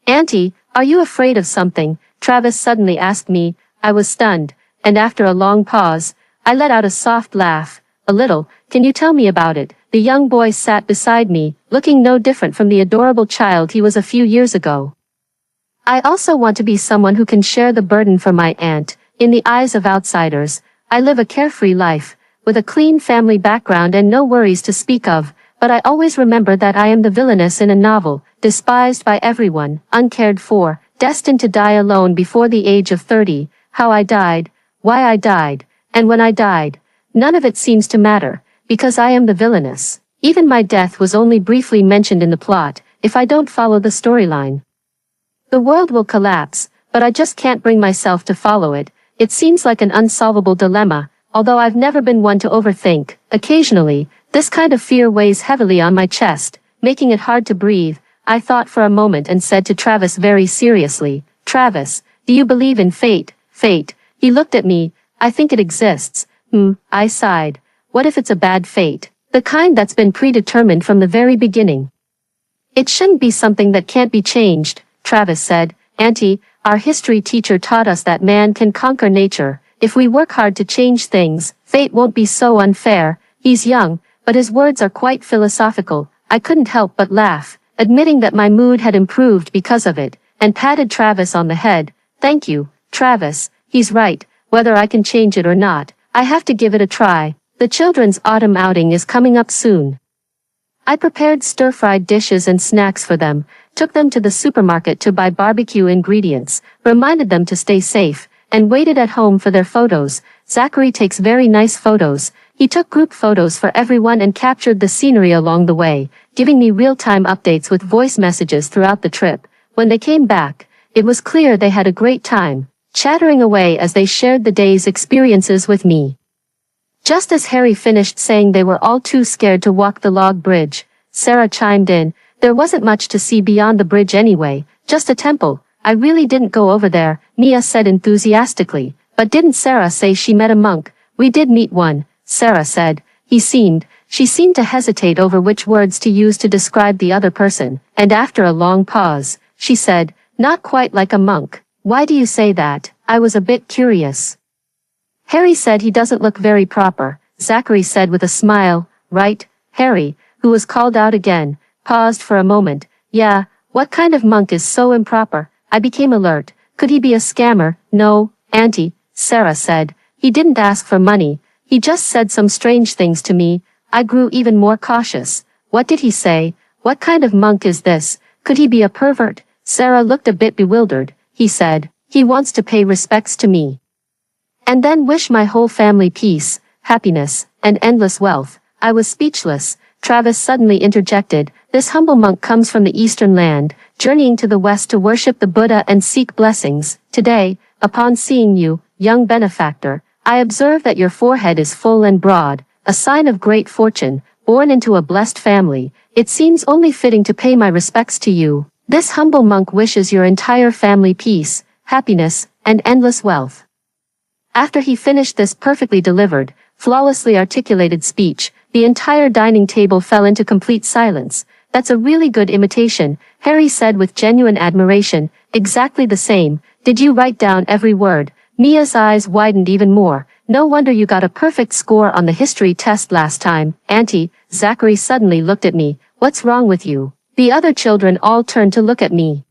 Auntie, are you afraid of something? Travis suddenly asked me. I was stunned, and after a long pause, I let out a soft laugh. A little. Can you tell me about it? The young boy sat beside me, looking no different from the adorable child he was a few years ago. I also want to be someone who can share the burden for my aunt. In the eyes of outsiders, I live a carefree life, with a clean family background and no worries to speak of, but I always remember that I am the villainess in a novel, despised by everyone, uncared for, destined to die alone before the age of 30. How I died, why I died, and when I died. None of it seems to matter, because I am the villainess. Even my death was only briefly mentioned in the plot, if I don't follow the storyline. The world will collapse, but I just can't bring myself to follow it. It seems like an unsolvable dilemma, although I've never been one to overthink. Occasionally, this kind of fear weighs heavily on my chest, making it hard to breathe. I thought for a moment and said to Travis very seriously, Travis, do you believe in fate? Fate. He looked at me. I think it exists. I sighed. What if it's a bad fate? The kind that's been predetermined from the very beginning. It shouldn't be something that can't be changed, Travis said. Auntie, our history teacher taught us that man can conquer nature. If we work hard to change things, fate won't be so unfair. He's young, but his words are quite philosophical. I couldn't help but laugh, admitting that my mood had improved because of it, and patted Travis on the head. Thank you, Travis. He's right. Whether I can change it or not, I have to give it a try. The children's autumn outing is coming up soon. I prepared stir-fried dishes and snacks for them, took them to the supermarket to buy barbecue ingredients, reminded them to stay safe, and waited at home for their photos. Zachary takes very nice photos. He took group photos for everyone and captured the scenery along the way, giving me real-time updates with voice messages throughout the trip. When they came back, it was clear they had a great time, chattering away as they shared the day's experiences with me. Just as Harry finished saying they were all too scared to walk the log bridge, Sarah chimed in. There wasn't much to see beyond the bridge anyway, just a temple. I really didn't go over there, Mia said enthusiastically. But didn't Sarah say she met a monk? We did meet one, Sarah said. She seemed to hesitate over which words to use to describe the other person, and after a long pause, she said, not quite like a monk. Why do you say that? I was a bit curious. Harry said he doesn't look very proper, Zachary said with a smile. Right, Harry, who was called out again, paused for a moment. Yeah, what kind of monk is so improper? I became alert. Could he be a scammer? No, Auntie, Sarah said. He didn't ask for money. He just said some strange things to me. I grew even more cautious. What did he say? What kind of monk is this? Could he be a pervert? Sarah looked a bit bewildered. He said, he wants to pay respects to me. And then wish my whole family peace, happiness, and endless wealth. I was speechless. Travis suddenly interjected, this humble monk comes from the eastern land, journeying to the west to worship the Buddha and seek blessings. Today, upon seeing you, young benefactor, I observe that your forehead is full and broad, a sign of great fortune, born into a blessed family. It seems only fitting to pay my respects to you. This humble monk wishes your entire family peace, happiness, and endless wealth. After he finished this perfectly delivered, flawlessly articulated speech, the entire dining table fell into complete silence. That's a really good imitation, Harry said with genuine admiration. Exactly the same. Did you write down every word? Mia's eyes widened even more. No wonder you got a perfect score on the history test last time. Auntie, Zachary suddenly looked at me. What's wrong with you? The other children all turned to look at me.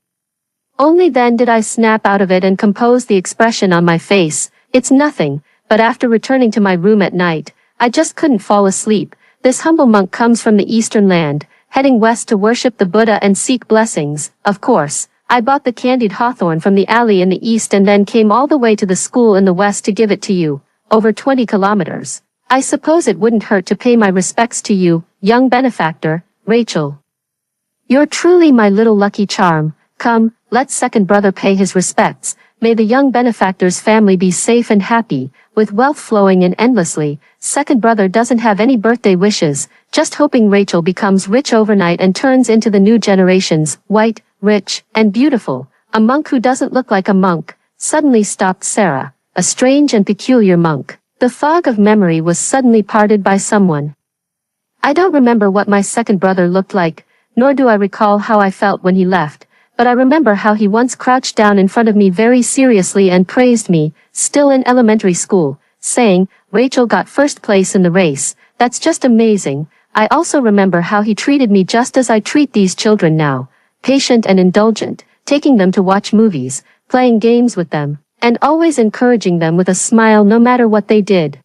Only then did I snap out of it and compose the expression on my face. It's nothing, but after returning to my room at night, I just couldn't fall asleep. This humble monk comes from the eastern land, heading west to worship the Buddha and seek blessings. Of course, I bought the candied hawthorn from the alley in the east and then came all the way to the school in the west to give it to you. Over 20 kilometers. I suppose it wouldn't hurt to pay my respects to you, young benefactor, Rachel. You're truly my little lucky charm. Come, let second brother pay his respects. May the young benefactor's family be safe and happy, with wealth flowing in endlessly. Second brother doesn't have any birthday wishes, just hoping Rachel becomes rich overnight and turns into the new generations, white, rich, and beautiful. A monk who doesn't look like a monk, suddenly stopped Sarah, a strange and peculiar monk. The fog of memory was suddenly parted by someone. I don't remember what my second brother looked like, nor do I recall how I felt when he left, but I remember how he once crouched down in front of me very seriously and praised me, still in elementary school, saying, "Rachel got first place in the race. That's just amazing." I also remember how he treated me just as I treat these children now, patient and indulgent, taking them to watch movies, playing games with them, and always encouraging them with a smile no matter what they did.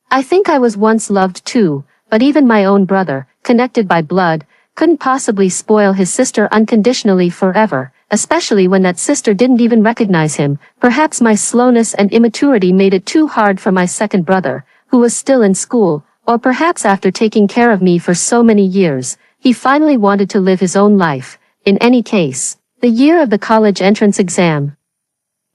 I think I was once loved too, but even my own brother, connected by blood, couldn't possibly spoil his sister unconditionally forever, especially when that sister didn't even recognize him. Perhaps my slowness and immaturity made it too hard for my second brother, who was still in school, or perhaps after taking care of me for so many years, he finally wanted to live his own life. In any case, the year of the college entrance exam.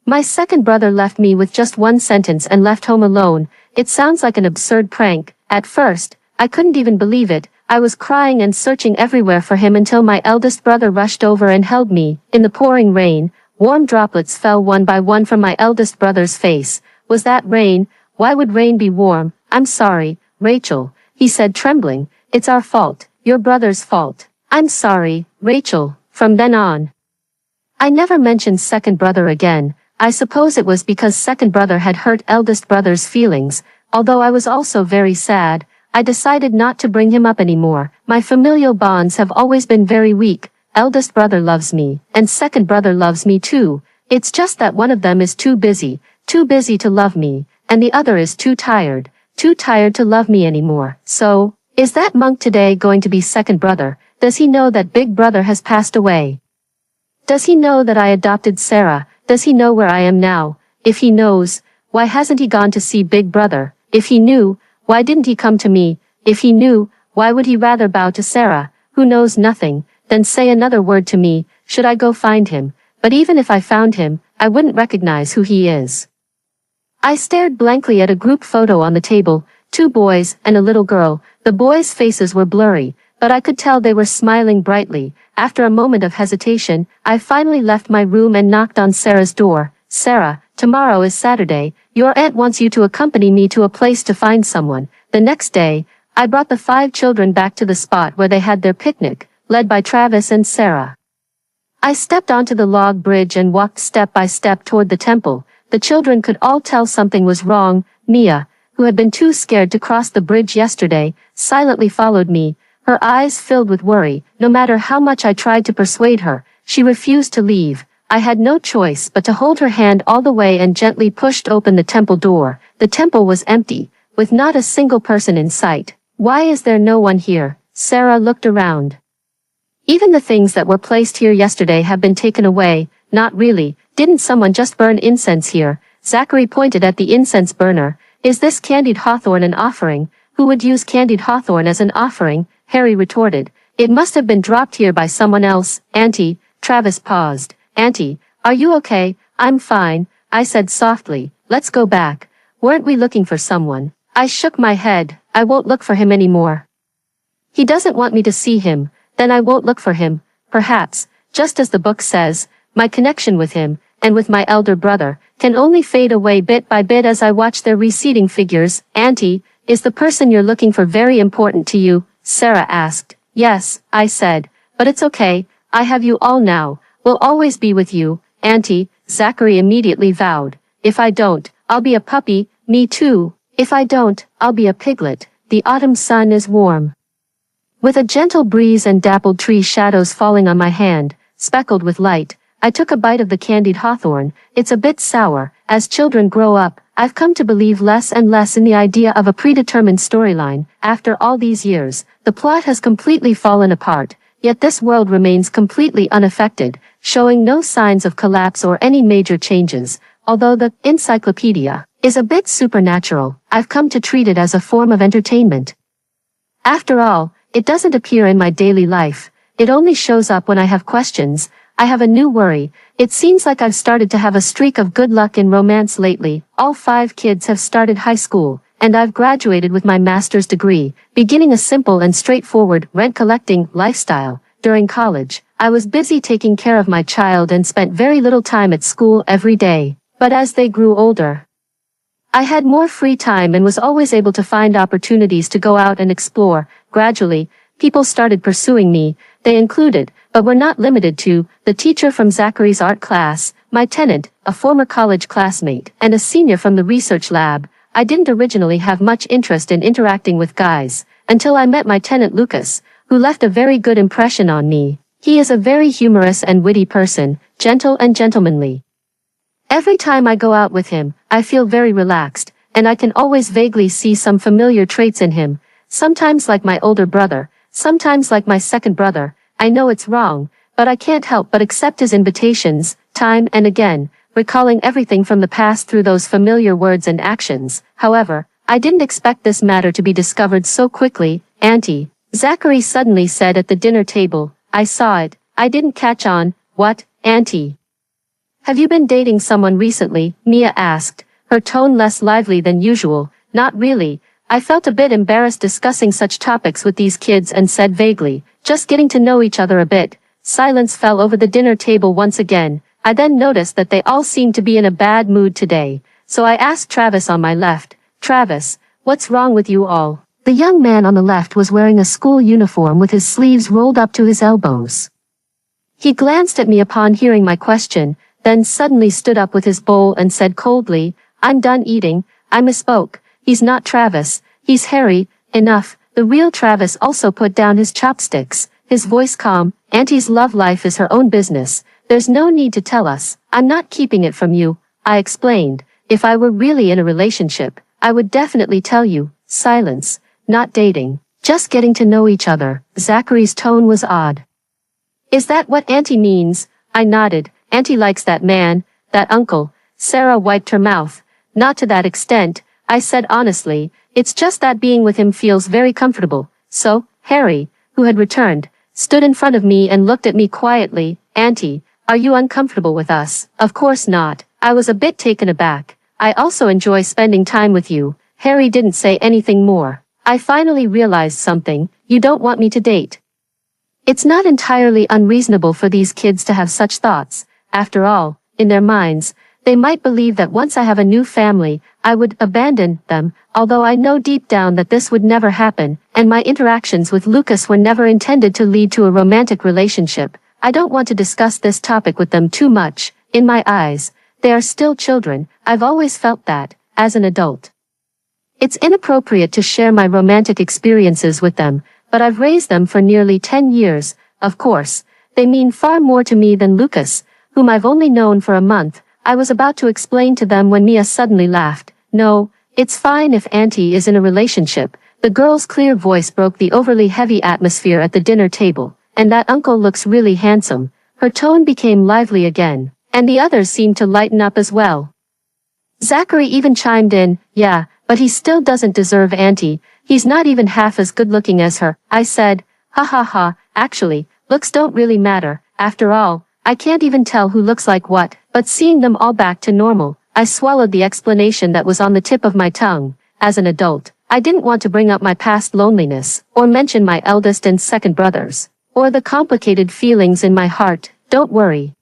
My second brother left me with just one sentence and left home alone. It sounds like an absurd prank. At first, I couldn't even believe it. I was crying and searching everywhere for him until my eldest brother rushed over and held me. In the pouring rain, warm droplets fell one by one from my eldest brother's face. Was that rain? Why would rain be warm? I'm sorry, Rachel, he said trembling. It's our fault, your brother's fault. I'm sorry, Rachel. From then on, I never mentioned second brother again. I suppose it was because second brother had hurt eldest brother's feelings. Although I was also very sad, I decided not to bring him up anymore. My familial bonds have always been very weak. Eldest brother loves me, and second brother loves me too. It's just that one of them is too busy to love me, and the other is too tired to love me anymore. So, is that monk today going to be second brother? Does he know that big brother has passed away? Does he know that I adopted Sarah? Does he know where I am now? If he knows, why hasn't he gone to see big brother? If he knew, why didn't he come to me? If he knew, why would he rather bow to Sarah, who knows nothing, than say another word to me? Should I go find him? But even if I found him, I wouldn't recognize who he is. I stared blankly at a group photo on the table, 2 boys and a little girl. The boys' faces were blurry, but I could tell they were smiling brightly. After a moment of hesitation, I finally left my room and knocked on Sarah's door. Sarah, tomorrow is Saturday. Your aunt wants you to accompany me to a place to find someone. The next day, I brought the 5 children back to the spot where they had their picnic, led by Travis and Sarah. I stepped onto the log bridge and walked step by step toward the temple. The children could all tell something was wrong. Mia, who had been too scared to cross the bridge yesterday, silently followed me, her eyes filled with worry. No matter how much I tried to persuade her, she refused to leave. I had no choice but to hold her hand all the way and gently pushed open the temple door. The temple was empty, with not a single person in sight. Why is there no one here? Sarah looked around. Even the things that were placed here yesterday have been taken away. Not really. Didn't someone just burn incense here? Zachary pointed at the incense burner. Is this candied hawthorn an offering? Who would use candied hawthorn as an offering? Harry retorted. It must have been dropped here by someone else. Auntie, Travis paused. Auntie, are you okay? I'm fine, I said softly. Let's go back. Weren't we looking for someone? I shook my head. I won't look for him anymore. He doesn't want me to see him. Then I won't look for him. Perhaps, just as the book says, my connection with him, and with my elder brother, can only fade away bit by bit as I watch their receding figures. Auntie, is the person you're looking for very important to you? Sarah asked. Yes, I said. But it's okay. I have you all now. We'll always be with you, Auntie. Zachary immediately vowed. If I don't, I'll be a puppy. Me too. If I don't, I'll be a piglet. The autumn sun is warm. With a gentle breeze and dappled tree shadows falling on my hand, speckled with light, I took a bite of the candied hawthorn. It's a bit sour. As children grow up, I've come to believe less and less in the idea of a predetermined storyline. After all these years, the plot has completely fallen apart, yet this world remains completely unaffected, showing no signs of collapse or any major changes. Although the encyclopedia is a bit supernatural, I've come to treat it as a form of entertainment. After all, it doesn't appear in my daily life. It only shows up when I have questions. I have a new worry. It seems like I've started to have a streak of good luck in romance lately. All 5 kids have started high school, and I've graduated with my master's degree, beginning a simple and straightforward rent-collecting lifestyle. During college, I was busy taking care of my child and spent very little time at school every day. But as they grew older, I had more free time and was always able to find opportunities to go out and explore. Gradually, people started pursuing me. They included, but were not limited to, the teacher from Zachary's art class, my tenant, a former college classmate, and a senior from the research lab. I didn't originally have much interest in interacting with guys, until I met my tenant Lucas, who left a very good impression on me. He is a very humorous and witty person, gentle and gentlemanly. Every time I go out with him, I feel very relaxed, and I can always vaguely see some familiar traits in him, sometimes like my older brother, sometimes like my second brother. I know it's wrong, but I can't help but accept his invitations, time and again, recalling everything from the past through those familiar words and actions. However, I didn't expect this matter to be discovered so quickly. Auntie, Zachary suddenly said at the dinner table. I saw it. I didn't catch on. What, Auntie? Have you been dating someone recently? Mia asked, her tone less lively than usual. Not really. I felt a bit embarrassed discussing such topics with these kids and said vaguely, just getting to know each other a bit. Silence fell over the dinner table once again. I then noticed that they all seemed to be in a bad mood today, so I asked Travis on my left, Travis, what's wrong with you all? The young man on the left was wearing a school uniform with his sleeves rolled up to his elbows. He glanced at me upon hearing my question, then suddenly stood up with his bowl and said coldly, I'm done eating. I misspoke. He's not Travis. He's Harry. Enough. The real Travis also put down his chopsticks, his voice calm. Auntie's love life is her own business. There's no need to tell us. I'm not keeping it from you. I explained. If I were really in a relationship, I would definitely tell you. Silence. Not dating. Just getting to know each other. Zachary's tone was odd. Is that what Auntie means? I nodded. Auntie likes that man, that uncle. Sarah wiped her mouth. Not to that extent, I said honestly. It's just that being with him feels very comfortable. So, Harry, who had returned, stood in front of me and looked at me quietly. Auntie, are you uncomfortable with us? Of course not. I was a bit taken aback. I also enjoy spending time with you. Harry didn't say anything more. I finally realized something. You don't want me to date. It's not entirely unreasonable for these kids to have such thoughts. After all, in their minds, they might believe that once I have a new family, I would abandon them, although I know deep down that this would never happen, and my interactions with Lucas were never intended to lead to a romantic relationship. I don't want to discuss this topic with them too much. In my eyes, they are still children. I've always felt that, as an adult. It's inappropriate to share my romantic experiences with them, but I've raised them for nearly 10 years. Of course, they mean far more to me than Lucas, whom I've only known for a month. I was about to explain to them when Mia suddenly laughed. No, it's fine if Auntie is in a relationship. The girl's clear voice broke the overly heavy atmosphere at the dinner table. And that uncle looks really handsome. Her tone became lively again, and the others seemed to lighten up as well. Zachary even chimed in, yeah, but he still doesn't deserve Auntie. He's not even half as good looking as her. I said, ha ha ha, actually, looks don't really matter. After all, I can't even tell who looks like what. But seeing them all back to normal, I swallowed the explanation that was on the tip of my tongue. As an adult, I didn't want to bring up my past loneliness, or mention my eldest and second brothers, or the complicated feelings in my heart. Don't worry.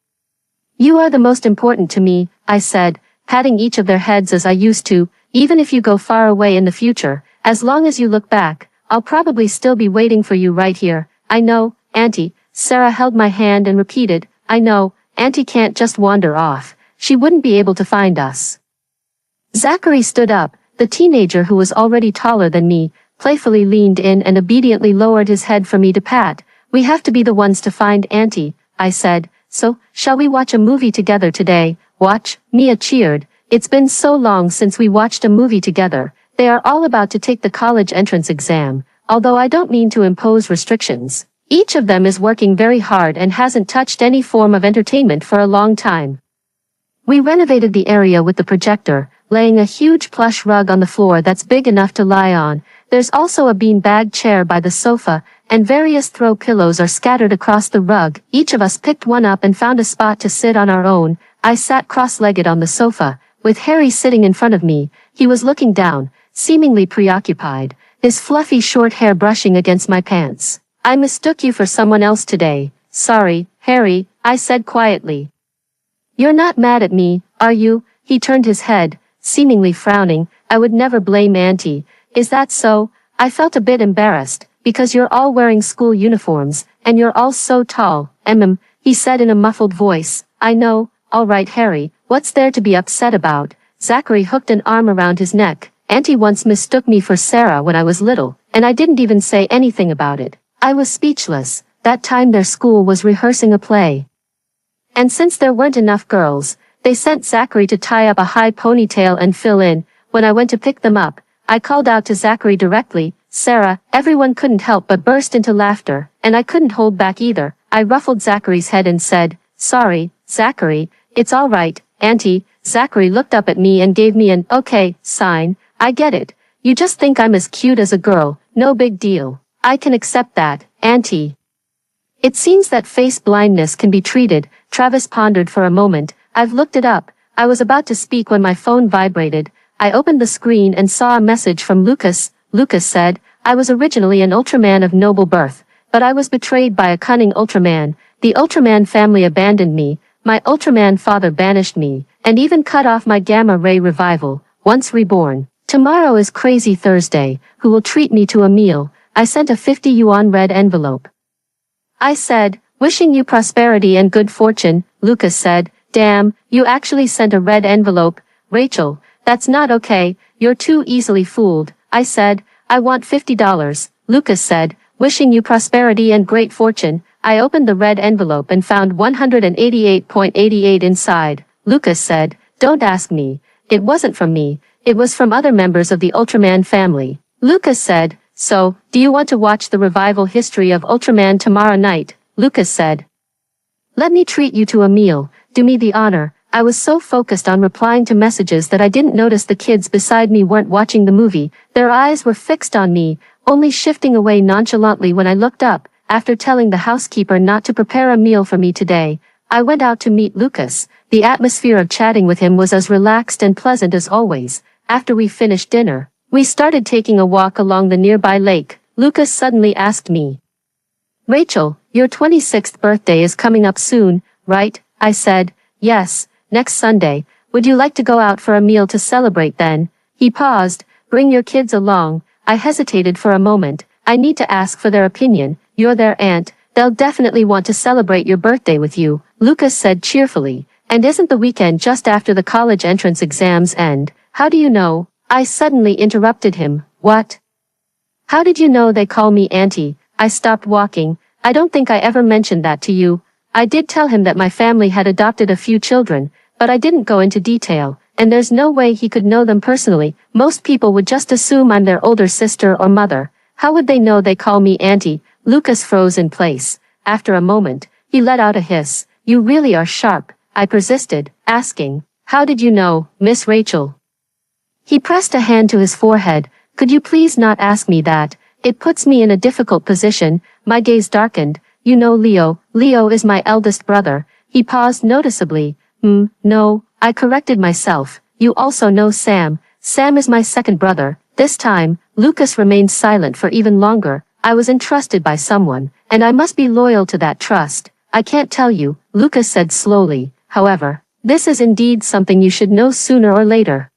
You are the most important to me, I said, patting each of their heads as I used to. Even if you go far away in the future, as long as you look back, I'll probably still be waiting for you right here. I know, Auntie. Sarah held my hand and repeated, I know, Auntie can't just wander off. She wouldn't be able to find us. Zachary stood up. The teenager, who was already taller than me, playfully leaned in and obediently lowered his head for me to pat. We have to be the ones to find Auntie, I said. So, shall we watch a movie together today? Watch? Mia cheered. It's been so long since we watched a movie together. They are all about to take the college entrance exam, although I don't mean to impose restrictions. Each of them is working very hard and hasn't touched any form of entertainment for a long time. We renovated the area with the projector, laying a huge plush rug on the floor that's big enough to lie on. There's also a beanbag chair by the sofa, and various throw pillows are scattered across the rug. Each of us picked one up and found a spot to sit on our own. I sat cross-legged on the sofa, with Harry sitting in front of me. He was looking down, seemingly preoccupied, his fluffy short hair brushing against my pants. I mistook you for someone else today. Sorry, Harry, I said quietly. You're not mad at me, are you? He turned his head, seemingly frowning. I would never blame Auntie. Is that so? I felt a bit embarrassed, because you're all wearing school uniforms, and you're all so tall. He said in a muffled voice. I know, all right Harry, what's there to be upset about? Zachary hooked an arm around his neck. Auntie once mistook me for Sarah when I was little, and I didn't even say anything about it. I was speechless. That time their school was rehearsing a play. And since there weren't enough girls, they sent Zachary to tie up a high ponytail and fill in. When I went to pick them up, I called out to Zachary directly, Sarah. Everyone couldn't help but burst into laughter, and I couldn't hold back either. I ruffled Zachary's head and said, Sorry, Zachary, it's all right, Auntie. Zachary looked up at me and gave me an okay sign. I get it. You just think I'm as cute as a girl. No big deal. I can accept that, Auntie. It seems that face blindness can be treated. Travis pondered for a moment. I've looked it up. I was about to speak when my phone vibrated. I opened the screen and saw a message from Lucas. Lucas said, I was originally an Ultraman of noble birth, but I was betrayed by a cunning Ultraman. The Ultraman family abandoned me. My Ultraman father banished me, and even cut off my gamma ray revival, once reborn. Tomorrow is Crazy Thursday. Who will treat me to a meal? I sent a 50 yuan red envelope. I said, wishing you prosperity and good fortune. Lucas said, damn, you actually sent a red envelope. Rachel, that's not okay. You're too easily fooled. I said, I want $50. Lucas said, wishing you prosperity and great fortune. I opened the red envelope and found 188.88 inside. Lucas said, don't ask me. It wasn't from me. It was from other members of the Ultraman family. Lucas said, so, do you want to watch the revival history of Ultraman tomorrow night? Lucas said. Let me treat you to a meal. Do me the honor. I was so focused on replying to messages that I didn't notice the kids beside me weren't watching the movie. Their eyes were fixed on me, only shifting away nonchalantly when I looked up. After telling the housekeeper not to prepare a meal for me today, I went out to meet Lucas. The atmosphere of chatting with him was as relaxed and pleasant as always. After we finished dinner, we started taking a walk along the nearby lake. Lucas suddenly asked me, Rachel, your 26th birthday is coming up soon, right? I said, yes, next Sunday. Would you like to go out for a meal to celebrate then? He paused. Bring your kids along. I hesitated for a moment. I need to ask for their opinion. You're their aunt. They'll definitely want to celebrate your birthday with you, Lucas said cheerfully. And isn't the weekend just after the college entrance exams end? How do you know? I suddenly interrupted him. What? How did you know they call me Auntie? I stopped walking. I don't think I ever mentioned that to you. I did tell him that my family had adopted a few children, but I didn't go into detail, and there's no way he could know them personally. Most people would just assume I'm their older sister or mother. How would they know they call me Auntie? Lucas froze in place. After a moment, he let out a hiss. You really are sharp, I persisted, asking, how did you know, Miss Rachel? He pressed a hand to his forehead. Could you please not ask me that? It puts me in a difficult position. My gaze darkened. You know Leo. Leo is my eldest brother. He paused noticeably. No, I corrected myself. You also know Sam. Sam is my second brother. This time, Lucas remained silent for even longer. I was entrusted by someone, and I must be loyal to that trust. I can't tell you, Lucas said slowly. However, this is indeed something you should know sooner or later.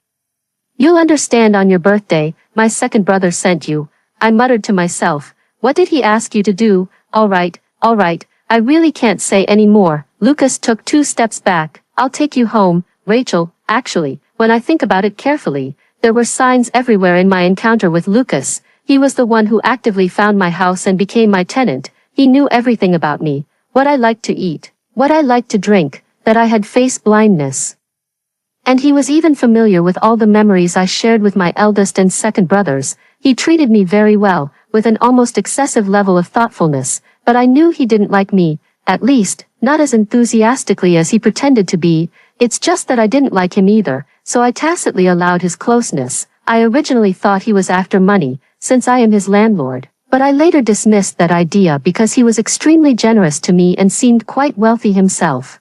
You'll understand on your birthday. My second brother sent you. I muttered to myself. What did he ask you to do? All right. I really can't say any more. Lucas took 2 steps back. I'll take you home, Rachel. Actually, when I think about it carefully, there were signs everywhere in my encounter with Lucas. He was the one who actively found my house and became my tenant. He knew everything about me. What I liked to eat. What I liked to drink. That I had face blindness. And he was even familiar with all the memories I shared with my eldest and second brothers. He treated me very well, with an almost excessive level of thoughtfulness, but I knew he didn't like me, at least, not as enthusiastically as he pretended to be. It's just that I didn't like him either, so I tacitly allowed his closeness. I originally thought he was after money, since I am his landlord, but I later dismissed that idea because he was extremely generous to me and seemed quite wealthy himself.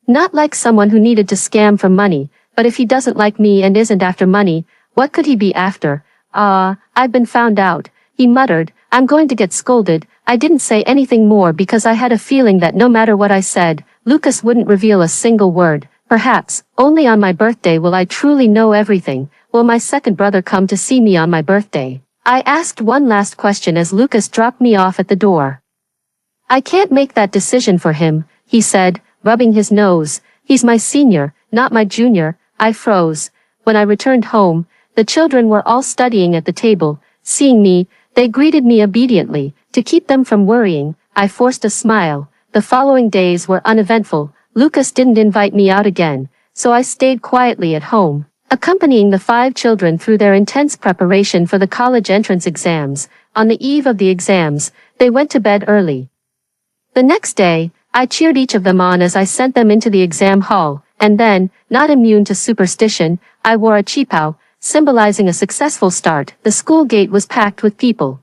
Not like someone who needed to scam for money, but if he doesn't like me and isn't after money, what could he be after? I've been found out, he muttered. I'm going to get scolded. I didn't say anything more because I had a feeling that no matter what I said, Lucas wouldn't reveal a single word. Perhaps, only on my birthday will I truly know everything. Will my second brother come to see me on my birthday? I asked one last question as Lucas dropped me off at the door. I can't make that decision for him, he said, rubbing his nose. He's my senior, not my junior. I froze. When I returned home, the children were all studying at the table. Seeing me, they greeted me obediently. To keep them from worrying, I forced a smile. The following days were uneventful. Lucas didn't invite me out again, so I stayed quietly at home, accompanying the 5 children through their intense preparation for the college entrance exams. On the eve of the exams, they went to bed early. The next day, I cheered each of them on as I sent them into the exam hall, and then, not immune to superstition, I wore a cheapao, symbolizing a successful start. The school gate was packed with people.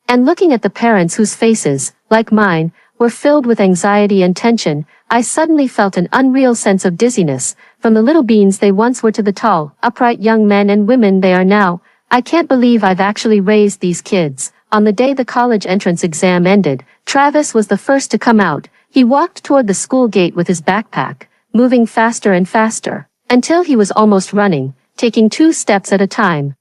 And looking at the parents whose faces, like mine, were filled with anxiety and tension, I suddenly felt an unreal sense of dizziness. From the little beans they once were to the tall, upright young men and women they are now. I can't believe I've actually raised these kids. On the day the college entrance exam ended, Travis was the first to come out. He walked toward the school gate with his backpack, moving faster and faster, until he was almost running, taking 2 steps at a time.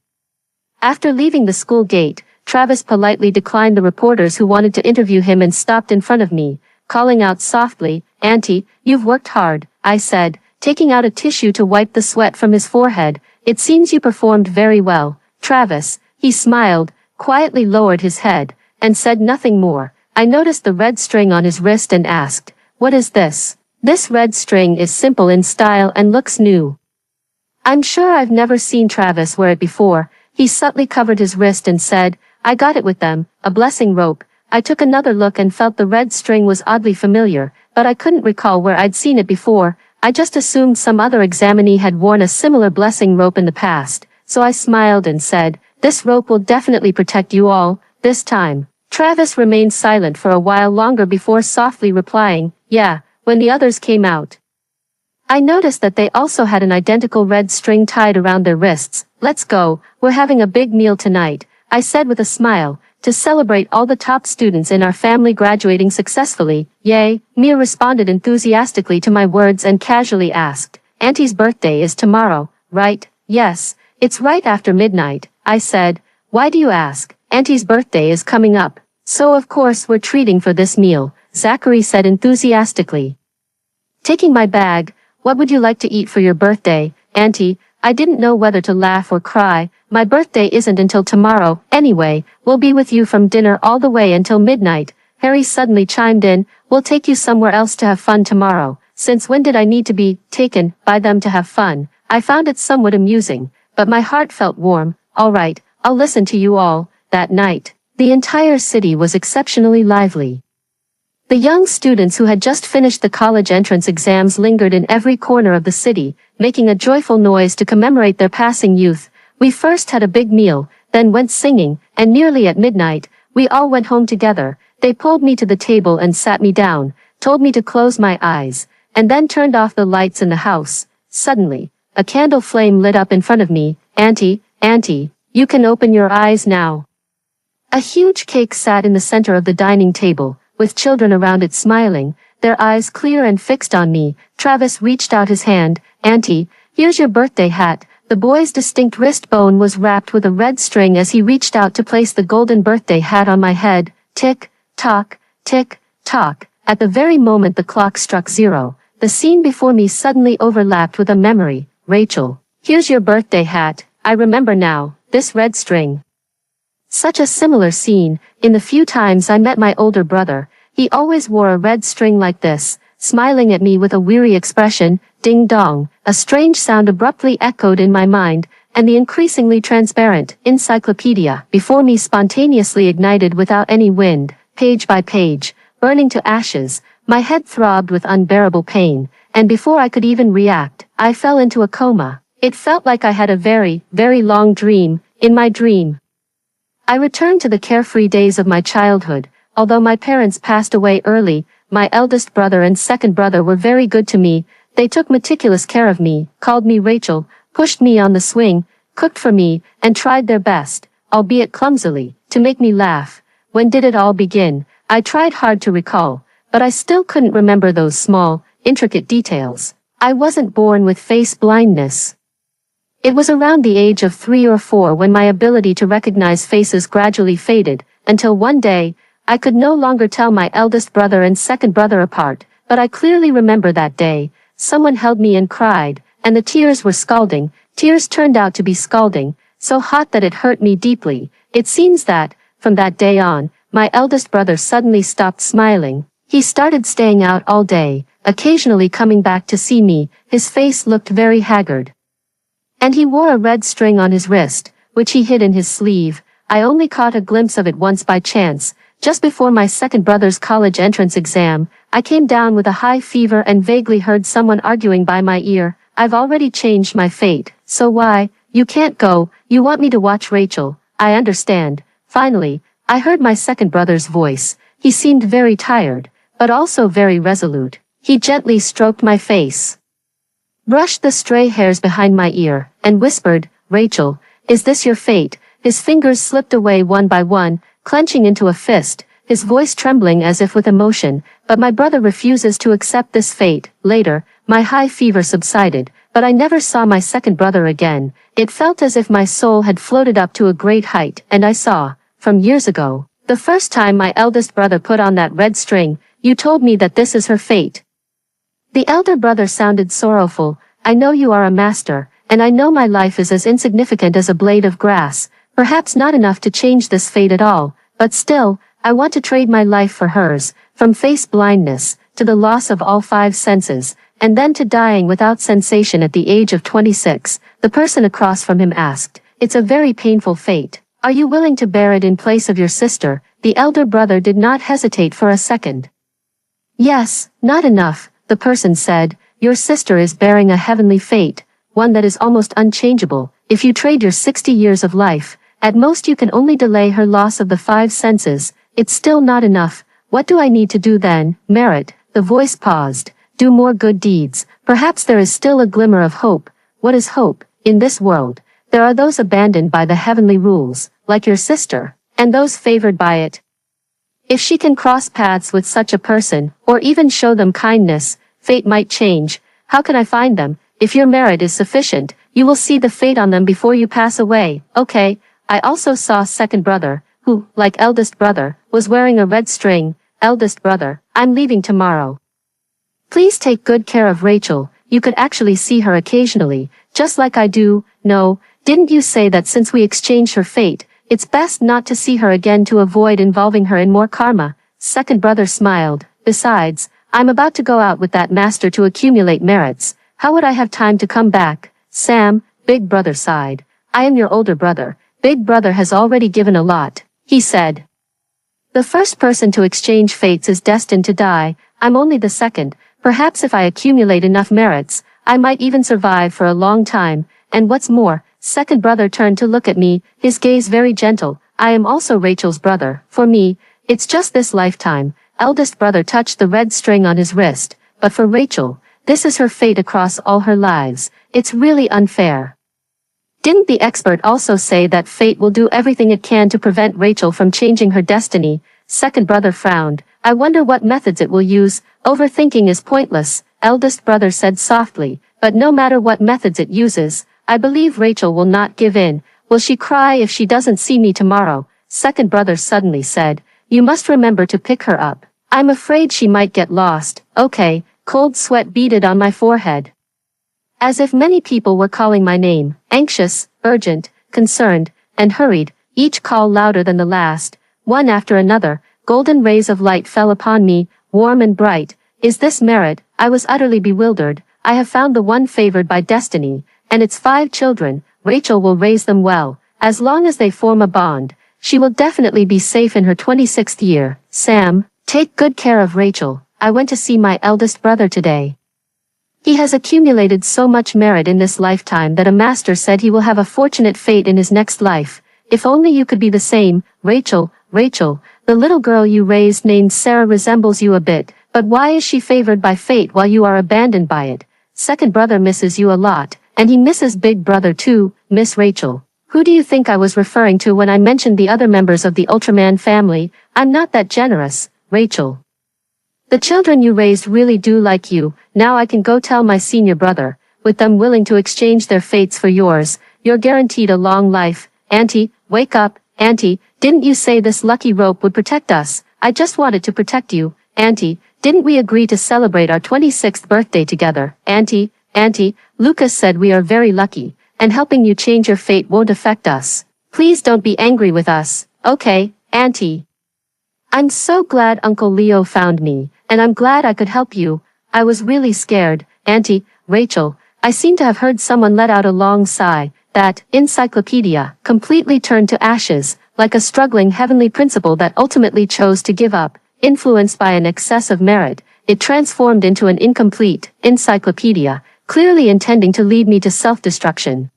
After leaving the school gate, Travis politely declined the reporters who wanted to interview him and stopped in front of me, calling out softly, "Auntie, you've worked hard," I said, taking out a tissue to wipe the sweat from his forehead. "It seems you performed very well, Travis." He smiled, quietly lowered his head, and said nothing more. I noticed the red string on his wrist and asked, "What is this?" "This red string is simple in style and looks new." I'm sure I've never seen Travis wear it before. He subtly covered his wrist and said, "I got it with them, a blessing rope." I took another look and felt the red string was oddly familiar, but I couldn't recall where I'd seen it before. I just assumed some other examinee had worn a similar blessing rope in the past, so I smiled and said, "This rope will definitely protect you all, this time." Travis remained silent for a while longer before softly replying, "Yeah," when the others came out. I noticed that they also had an identical red string tied around their wrists. "Let's go, we're having a big meal tonight," I said with a smile, "to celebrate all the top students in our family graduating successfully." "Yay," Mia responded enthusiastically to my words and casually asked, "Auntie's birthday is tomorrow, right?" "Yes, it's right after midnight," I said. "Why do you ask?" "Auntie's birthday is coming up, so of course we're treating for this meal," Zachary said enthusiastically. Taking my bag, "What would you like to eat for your birthday, Auntie?" I didn't know whether to laugh or cry. "My birthday isn't until tomorrow, anyway. We'll be with you from dinner all the way until midnight." Harry suddenly chimed in, "We'll take you somewhere else to have fun tomorrow." Since when did I need to be taken by them to have fun? I found it somewhat amusing, but my heart felt warm. "All right, I'll listen to you all." That night, the entire city was exceptionally lively. The young students who had just finished the college entrance exams lingered in every corner of the city, making a joyful noise to commemorate their passing youth. We first had a big meal, then went singing, and nearly at midnight, we all went home together. They pulled me to the table and sat me down, told me to close my eyes, and then turned off the lights in the house. Suddenly, a candle flame lit up in front of me. Auntie, you can open your eyes now." A huge cake sat in the center of the dining table, with children around it smiling, their eyes clear and fixed on me. Travis reached out his hand. "Auntie, here's your birthday hat." The boy's distinct wrist bone was wrapped with a red string as he reached out to place the golden birthday hat on my head. Tick, tock, tick, tock. At the very moment the clock struck 0, the scene before me suddenly overlapped with a memory. "Rachel, here's your birthday hat. I remember now, this red string." Such a similar scene. In the few times I met my older brother, he always wore a red string like this, smiling at me with a weary expression. ding dong, a strange sound abruptly echoed in my mind, and the increasingly transparent encyclopedia before me spontaneously ignited without any wind, page by page, burning to ashes. My head throbbed with unbearable pain, and before I could even react, I fell into a coma. It felt like I had a very, very long dream. In my dream, I returned to the carefree days of my childhood. Although my parents passed away early, my eldest brother and second brother were very good to me. They took meticulous care of me, called me Rachel, pushed me on the swing, cooked for me, and tried their best, albeit clumsily, to make me laugh. When did it all begin? I tried hard to recall, but I still couldn't remember those small, intricate details. I wasn't born with face blindness. It was around the age of 3 or 4 when my ability to recognize faces gradually faded, until one day, I could no longer tell my eldest brother and second brother apart, but I clearly remember that day. Someone held me and cried, and the tears were scalding. Tears turned out to be scalding, so hot that it hurt me deeply. It seems that, from that day on, my eldest brother suddenly stopped smiling. He started staying out all day, occasionally coming back to see me. His face looked very haggard. And he wore a red string on his wrist, which he hid in his sleeve. I only caught a glimpse of it once by chance. Just before my second brother's college entrance exam, I came down with a high fever and vaguely heard someone arguing by my ear. I've already changed my fate, so why? You can't go, you want me to watch Rachel. I understand. Finally, I heard my second brother's voice. He seemed very tired, but also very resolute. He gently stroked my face, brushed the stray hairs behind my ear, and whispered, Rachel, is this your fate? His fingers slipped away one by one, clenching into a fist, his voice trembling as if with emotion. But my brother refuses to accept this fate. Later, my high fever subsided, but I never saw my second brother again. It felt as if my soul had floated up to a great height, and I saw, from years ago, the first time my eldest brother put on that red string. You told me that this is her fate. The elder brother sounded sorrowful. I know you are a master, and I know my life is as insignificant as a blade of grass. Perhaps not enough to change this fate at all, but still, I want to trade my life for hers, from face blindness, to the loss of all 5 senses, and then to dying without sensation at the age of 26, the person across from him asked. It's a very painful fate. Are you willing to bear it in place of your sister? The elder brother did not hesitate for a second. Yes, not enough, the person said. Your sister is bearing a heavenly fate, one that is almost unchangeable. If you trade your 60 years of life, at most you can only delay her loss of the 5 senses. It's still not enough. What do I need to do then? Merit. The voice paused. Do more good deeds. Perhaps there is still a glimmer of hope. What is hope? In this world, there are those abandoned by the heavenly rules, like your sister, and those favored by it. If she can cross paths with such a person, or even show them kindness, fate might change. How can I find them? If your merit is sufficient, you will see the fate on them before you pass away. Okay. I also saw second brother, who, like eldest brother, was wearing a red string. Eldest brother, I'm leaving tomorrow. Please take good care of Rachel. You could actually see her occasionally, just like I do. No, didn't you say that since we exchanged her fate, it's best not to see her again to avoid involving her in more karma? Second brother smiled. Besides, I'm about to go out with that master to accumulate merits. How would I have time to come back? Sam, big brother sighed. I am your older brother. Big brother has already given a lot, he said. The first person to exchange fates is destined to die. I'm only the second. Perhaps if I accumulate enough merits, I might even survive for a long time. And what's more, second brother turned to look at me, his gaze very gentle. I am also Rachel's brother. For me, it's just this lifetime. Eldest brother touched the red string on his wrist. But for Rachel, this is her fate across all her lives. It's really unfair. Didn't the expert also say that fate will do everything it can to prevent Rachel from changing her destiny? Second brother frowned. I wonder what methods it will use. Overthinking is pointless, eldest brother said softly. But no matter what methods it uses, I believe Rachel will not give in. Will she cry if she doesn't see me tomorrow? Second brother suddenly said. You must remember to pick her up. I'm afraid she might get lost. Okay. Cold sweat beaded on my forehead. As if many people were calling my name, anxious, urgent, concerned, and hurried, each call louder than the last. One after another, golden rays of light fell upon me, warm and bright. Is this merit? I was utterly bewildered. I have found the one favored by destiny, and it's 5 children. Rachel will raise them well. As long as they form a bond, she will definitely be safe in her 26th year. Sam, take good care of Rachel. I went to see my eldest brother today. He has accumulated so much merit in this lifetime that a master said he will have a fortunate fate in his next life. If only you could be the same. Rachel, the little girl you raised named Sarah resembles you a bit, but why is she favored by fate while you are abandoned by it? Second brother misses you a lot, and he misses big brother too. Miss Rachel. Who do you think I was referring to when I mentioned the other members of the Ultraman family? I'm not that generous, Rachel. The children you raised really do like you. Now I can go tell my senior brother. With them willing to exchange their fates for yours, you're guaranteed a long life. Auntie, wake up. Auntie, didn't you say this lucky rope would protect us? I just wanted to protect you. Auntie, didn't we agree to celebrate our 26th birthday together? Auntie, Lucas said we are very lucky, and helping you change your fate won't affect us. Please don't be angry with us. Okay, Auntie. I'm so glad Uncle Leo found me, and I'm glad I could help you. I was really scared. Auntie, Rachel, I seem to have heard someone let out a long sigh. That encyclopedia completely turned to ashes, like a struggling heavenly principle that ultimately chose to give up. Influenced by an excess of merit, it transformed into an incomplete encyclopedia, clearly intending to lead me to self-destruction.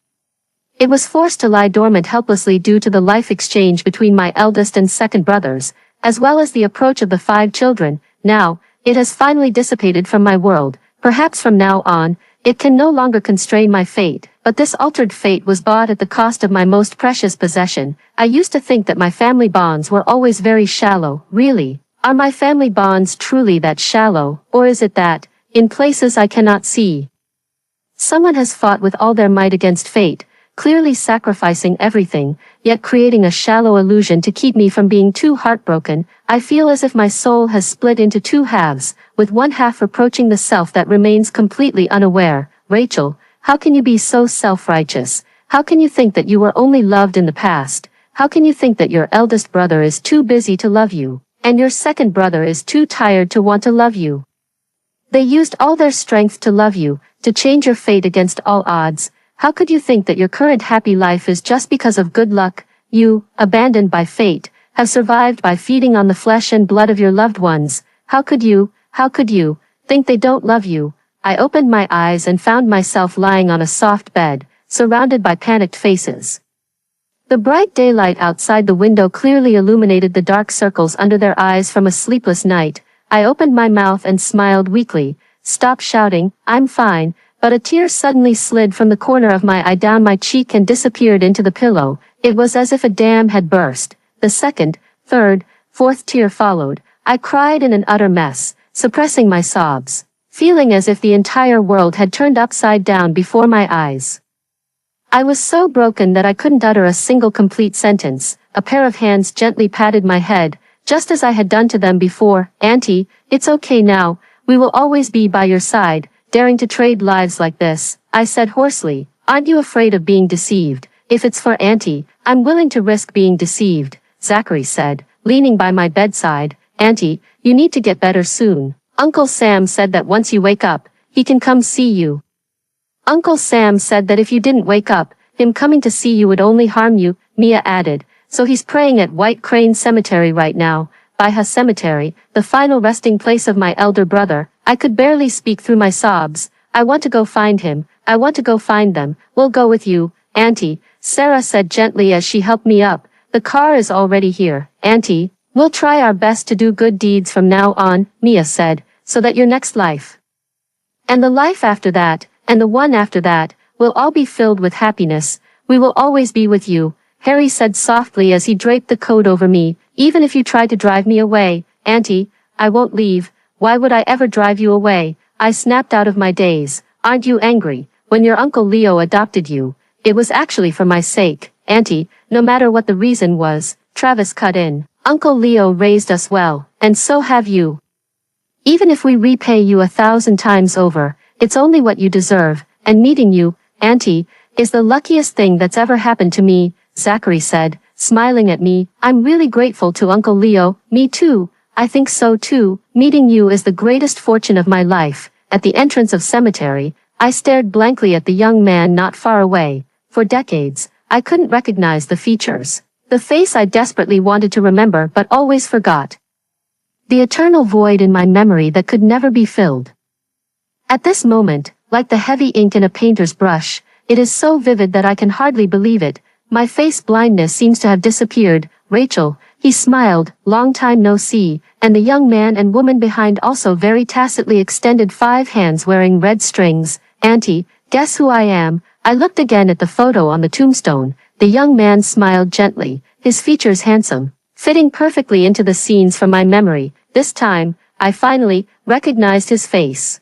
It was forced to lie dormant helplessly due to the life exchange between my eldest and second brothers, as well as the approach of the 5 children. Now, it has finally dissipated from my world. Perhaps from now on, it can no longer constrain my fate, but this altered fate was bought at the cost of my most precious possession. I used to think that my family bonds were always very shallow. Really? Are my family bonds truly that shallow, or is it that, in places I cannot see, someone has fought with all their might against fate, clearly sacrificing everything, yet creating a shallow illusion to keep me from being too heartbroken? I feel as if my soul has split into 2 halves, with one half approaching the self that remains completely unaware. Rachel, how can you be so self-righteous? How can you think that you were only loved in the past? How can you think that your eldest brother is too busy to love you, and your second brother is too tired to want to love you? They used all their strength to love you, to change your fate against all odds. How could you think that your current happy life is just because of good luck? You, abandoned by fate, have survived by feeding on the flesh and blood of your loved ones. How could you think they don't love you? I opened my eyes and found myself lying on a soft bed, surrounded by panicked faces. The bright daylight outside the window clearly illuminated the dark circles under their eyes from a sleepless night. I opened my mouth and smiled weakly. Stop shouting, I'm fine. But a tear suddenly slid from the corner of my eye down my cheek and disappeared into the pillow. It was as if a dam had burst. The second, third, fourth tear followed. I cried in an utter mess, suppressing my sobs, feeling as if the entire world had turned upside down before my eyes. I was so broken that I couldn't utter a single complete sentence. A pair of hands gently patted my head, just as I had done to them before. Auntie, it's okay now. We will always be by your side. Daring to trade lives like this, I said hoarsely. Aren't you afraid of being deceived? If it's for Auntie, I'm willing to risk being deceived, Zachary said, leaning by my bedside. Auntie, you need to get better soon. Uncle Sam said that once you wake up, he can come see you. Uncle Sam said that if you didn't wake up, him coming to see you would only harm you, Mia added. So he's praying at White Crane Cemetery right now. Baiha Cemetery, the final resting place of my elder brother. I could barely speak through my sobs. I want to go find him. I want to go find them. We'll go with you, Auntie, Sarah said gently as she helped me up. The car is already here. Auntie, we'll try our best to do good deeds from now on, Mia said, so that your next life, and the life after that, and the one after that, will all be filled with happiness. We will always be with you, Harry said softly as he draped the coat over me. Even if you try to drive me away, Auntie, I won't leave. Why would I ever drive you away? I snapped out of my daze. Aren't you angry? When your Uncle Leo adopted you, it was actually for my sake, Auntie, no matter what the reason was, Travis cut in. Uncle Leo raised us well, and so have you. Even if we repay you 1,000 times over, it's only what you deserve, and meeting you, Auntie, is the luckiest thing that's ever happened to me, Zachary said, smiling at me. I'm really grateful to Uncle Leo. Me too. I think so too. Meeting you is the greatest fortune of my life. At the entrance of cemetery, I stared blankly at the young man not far away. For decades, I couldn't recognize the features. The face I desperately wanted to remember but always forgot. The eternal void in my memory that could never be filled. At this moment, like the heavy ink in a painter's brush, it is so vivid that I can hardly believe it. My face blindness seems to have disappeared. Rachel, he smiled, long time no see, and the young man and woman behind also very tacitly extended 5 hands wearing red strings. Auntie, guess who I am? I looked again at the photo on the tombstone. The young man smiled gently, his features handsome, fitting perfectly into the scenes from my memory. This time, I finally recognized his face.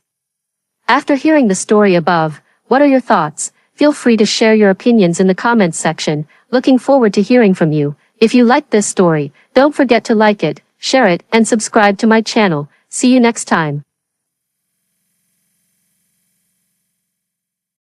After hearing the story above, what are your thoughts? Feel free to share your opinions in the comments section. Looking forward to hearing from you. If you liked this story, don't forget to like it, share it, and subscribe to my channel. See you next time.